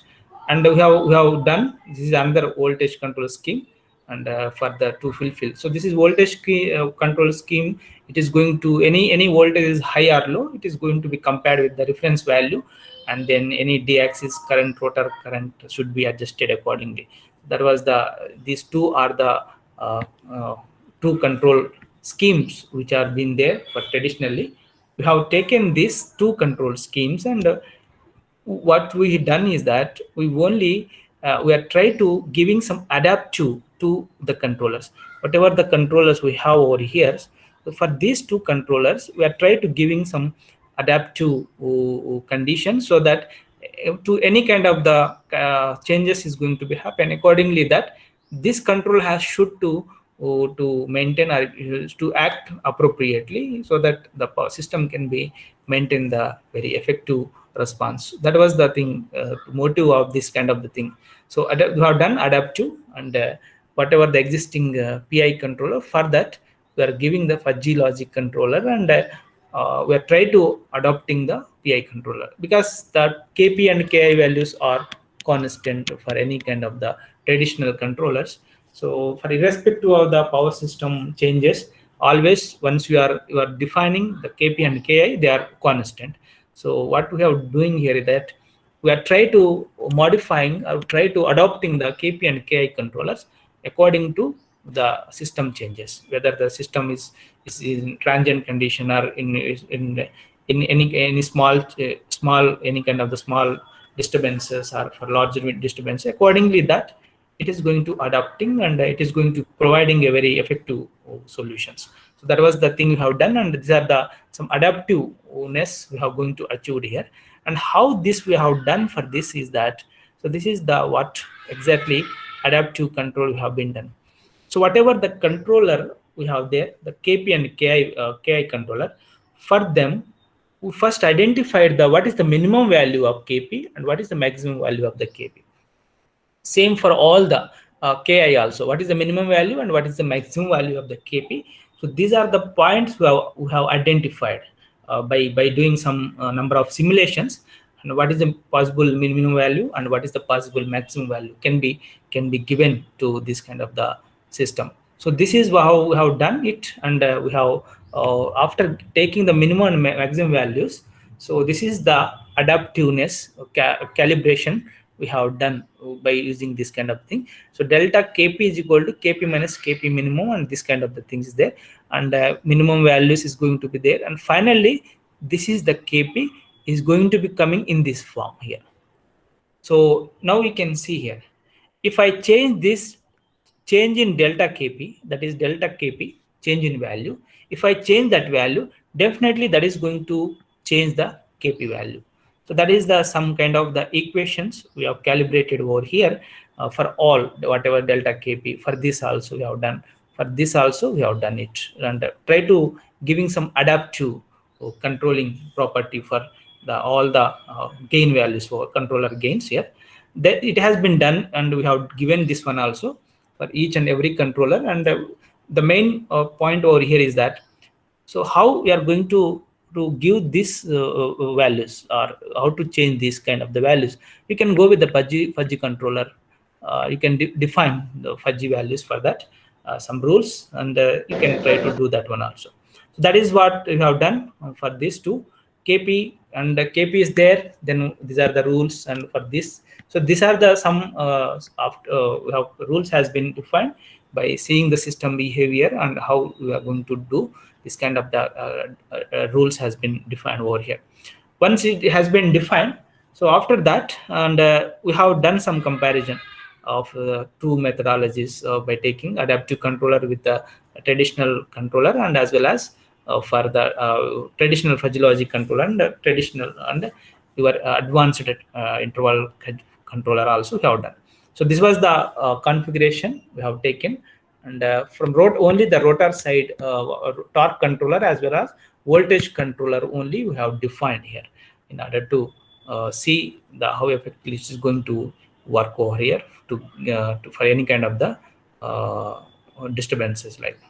and we have done. This is another voltage control scheme, and for the to fulfill. So this is voltage control scheme. It is going to any voltage is high or low, it is going to be compared with the reference value, and then any d-axis current, rotor current should be adjusted accordingly. That was these two are the two control schemes which are been there for traditionally. We have taken these two control schemes, and what we done is that we only we are trying to giving some adaptive to the controllers, whatever the controllers we have over here. So for these two controllers, we are trying to giving some adaptive conditions, so that to any kind of the changes is going to be happen accordingly, that this control has should to maintain or to act appropriately, so that the system can be maintain the very effective response. That was the thing, motive of this kind of the thing. So we have done adaptive, and whatever the existing PI controller, for that we are giving the fuzzy logic controller, and we are trying to adopting the PI controller, because the KP and KI values are constant for any kind of the traditional controllers. So for irrespective of the power system changes, always once you are defining the KP and KI, they are constant. So what we are doing here is that we are try to modifying or try to adopting the KP and KI controllers according to the system changes, whether the system is in transient condition or in any small any kind of the small disturbances or for larger disturbance. Accordingly, that it is going to adapting and it is going to providing a very effective solutions. So that was the thing we have done, and these are the some adaptiveness we have going to achieve here. And how this we have done for this is that, so this is the what exactly adaptive control we have been done. So whatever the controller we have there, the KP and KI controller, for them we first identified the what is the minimum value of KP and what is the maximum value of the KP. Same for all the KI also. What is the minimum value and what is the maximum value of the KP? So these are the points we have identified by doing some number of simulations, and what is the possible minimum value and what is the possible maximum value can be given to this kind of the system. So this is how we have done it, and we have after taking the minimum and maximum values. So this is the adaptiveness calibration we have done by using this kind of thing. So delta KP is equal to KP minus KP minimum, and this kind of the things is there, and minimum values is going to be there, and finally this is the KP is going to be coming in this form here. So now you can see here, if I change this change in delta KP, that is delta KP change in value, if I change that value, definitely that is going to change the KP value. So that is the some kind of the equations we have calibrated over here for all whatever delta KP. For this also we have done, for this also we have done it, and try to giving some adaptive controlling property for the all the gain values for controller gains here. That it has been done, and we have given this one also for each and every controller. And the main point over here is that, so how we are going to give these values, or how to change this kind of the values. You can go with the fuzzy controller. You can define the fuzzy values for that, some rules, and you can try to do that one also. So that is what we have done for these two KP, and KP is there, then these are the rules, and for this, so these are the some rules has been defined by seeing the system behavior and how we are going to do this kind of the rules has been defined over here. Once it has been defined, so after that, and we have done some comparison of two methodologies by taking adaptive controller with the traditional controller, and as well as for the traditional fuzzy logic controller and traditional and your advanced interval controller also we have done. So this was the configuration we have taken, and from only the rotor side torque controller as well as voltage controller only we have defined here in order to see the how effectively this is going to work over here to for any kind of the disturbances like that.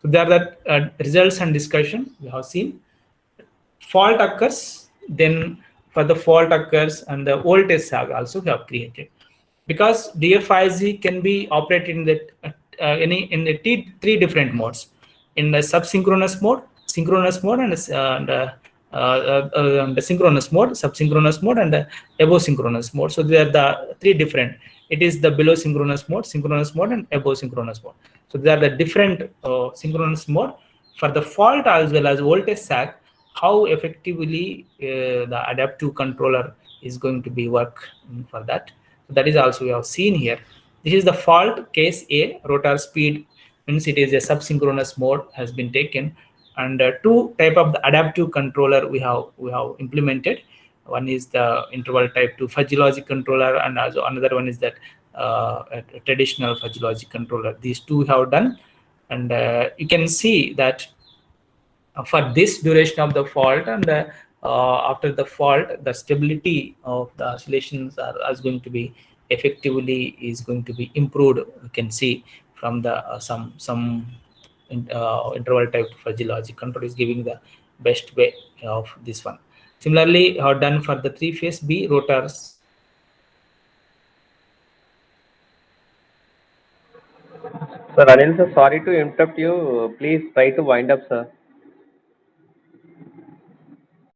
So there are the results and discussion we have seen. Fault occurs, then for the fault occurs and the voltage sag also we have created, because DFIZ can be operated in the three different modes: in the subsynchronous mode, synchronous mode, and the synchronous mode, subsynchronous mode, and the above synchronous mode. So they are the three different. It is the below synchronous mode, and above synchronous mode. So they are the different synchronous mode. For the fault as well as voltage sag, how effectively the adaptive controller is going to be work for that. So that is also we have seen here. This is the fault case A, rotor speed means it is a subsynchronous mode has been taken, and two type of the adaptive controller we have implemented. One is the interval type 2 fuzzy logic controller, and also another one is that a traditional fuzzy logic controller. These two we have done, and you can see that for this duration of the fault, and after the fault, the stability of the oscillations is going to be effectively is going to be improved. You can see from the some interval type fuzzy logic control is giving the best way of this one. Similarly, done for the three-phase B rotors. Sir Anil sir, sorry to interrupt you. Please try to wind up, sir.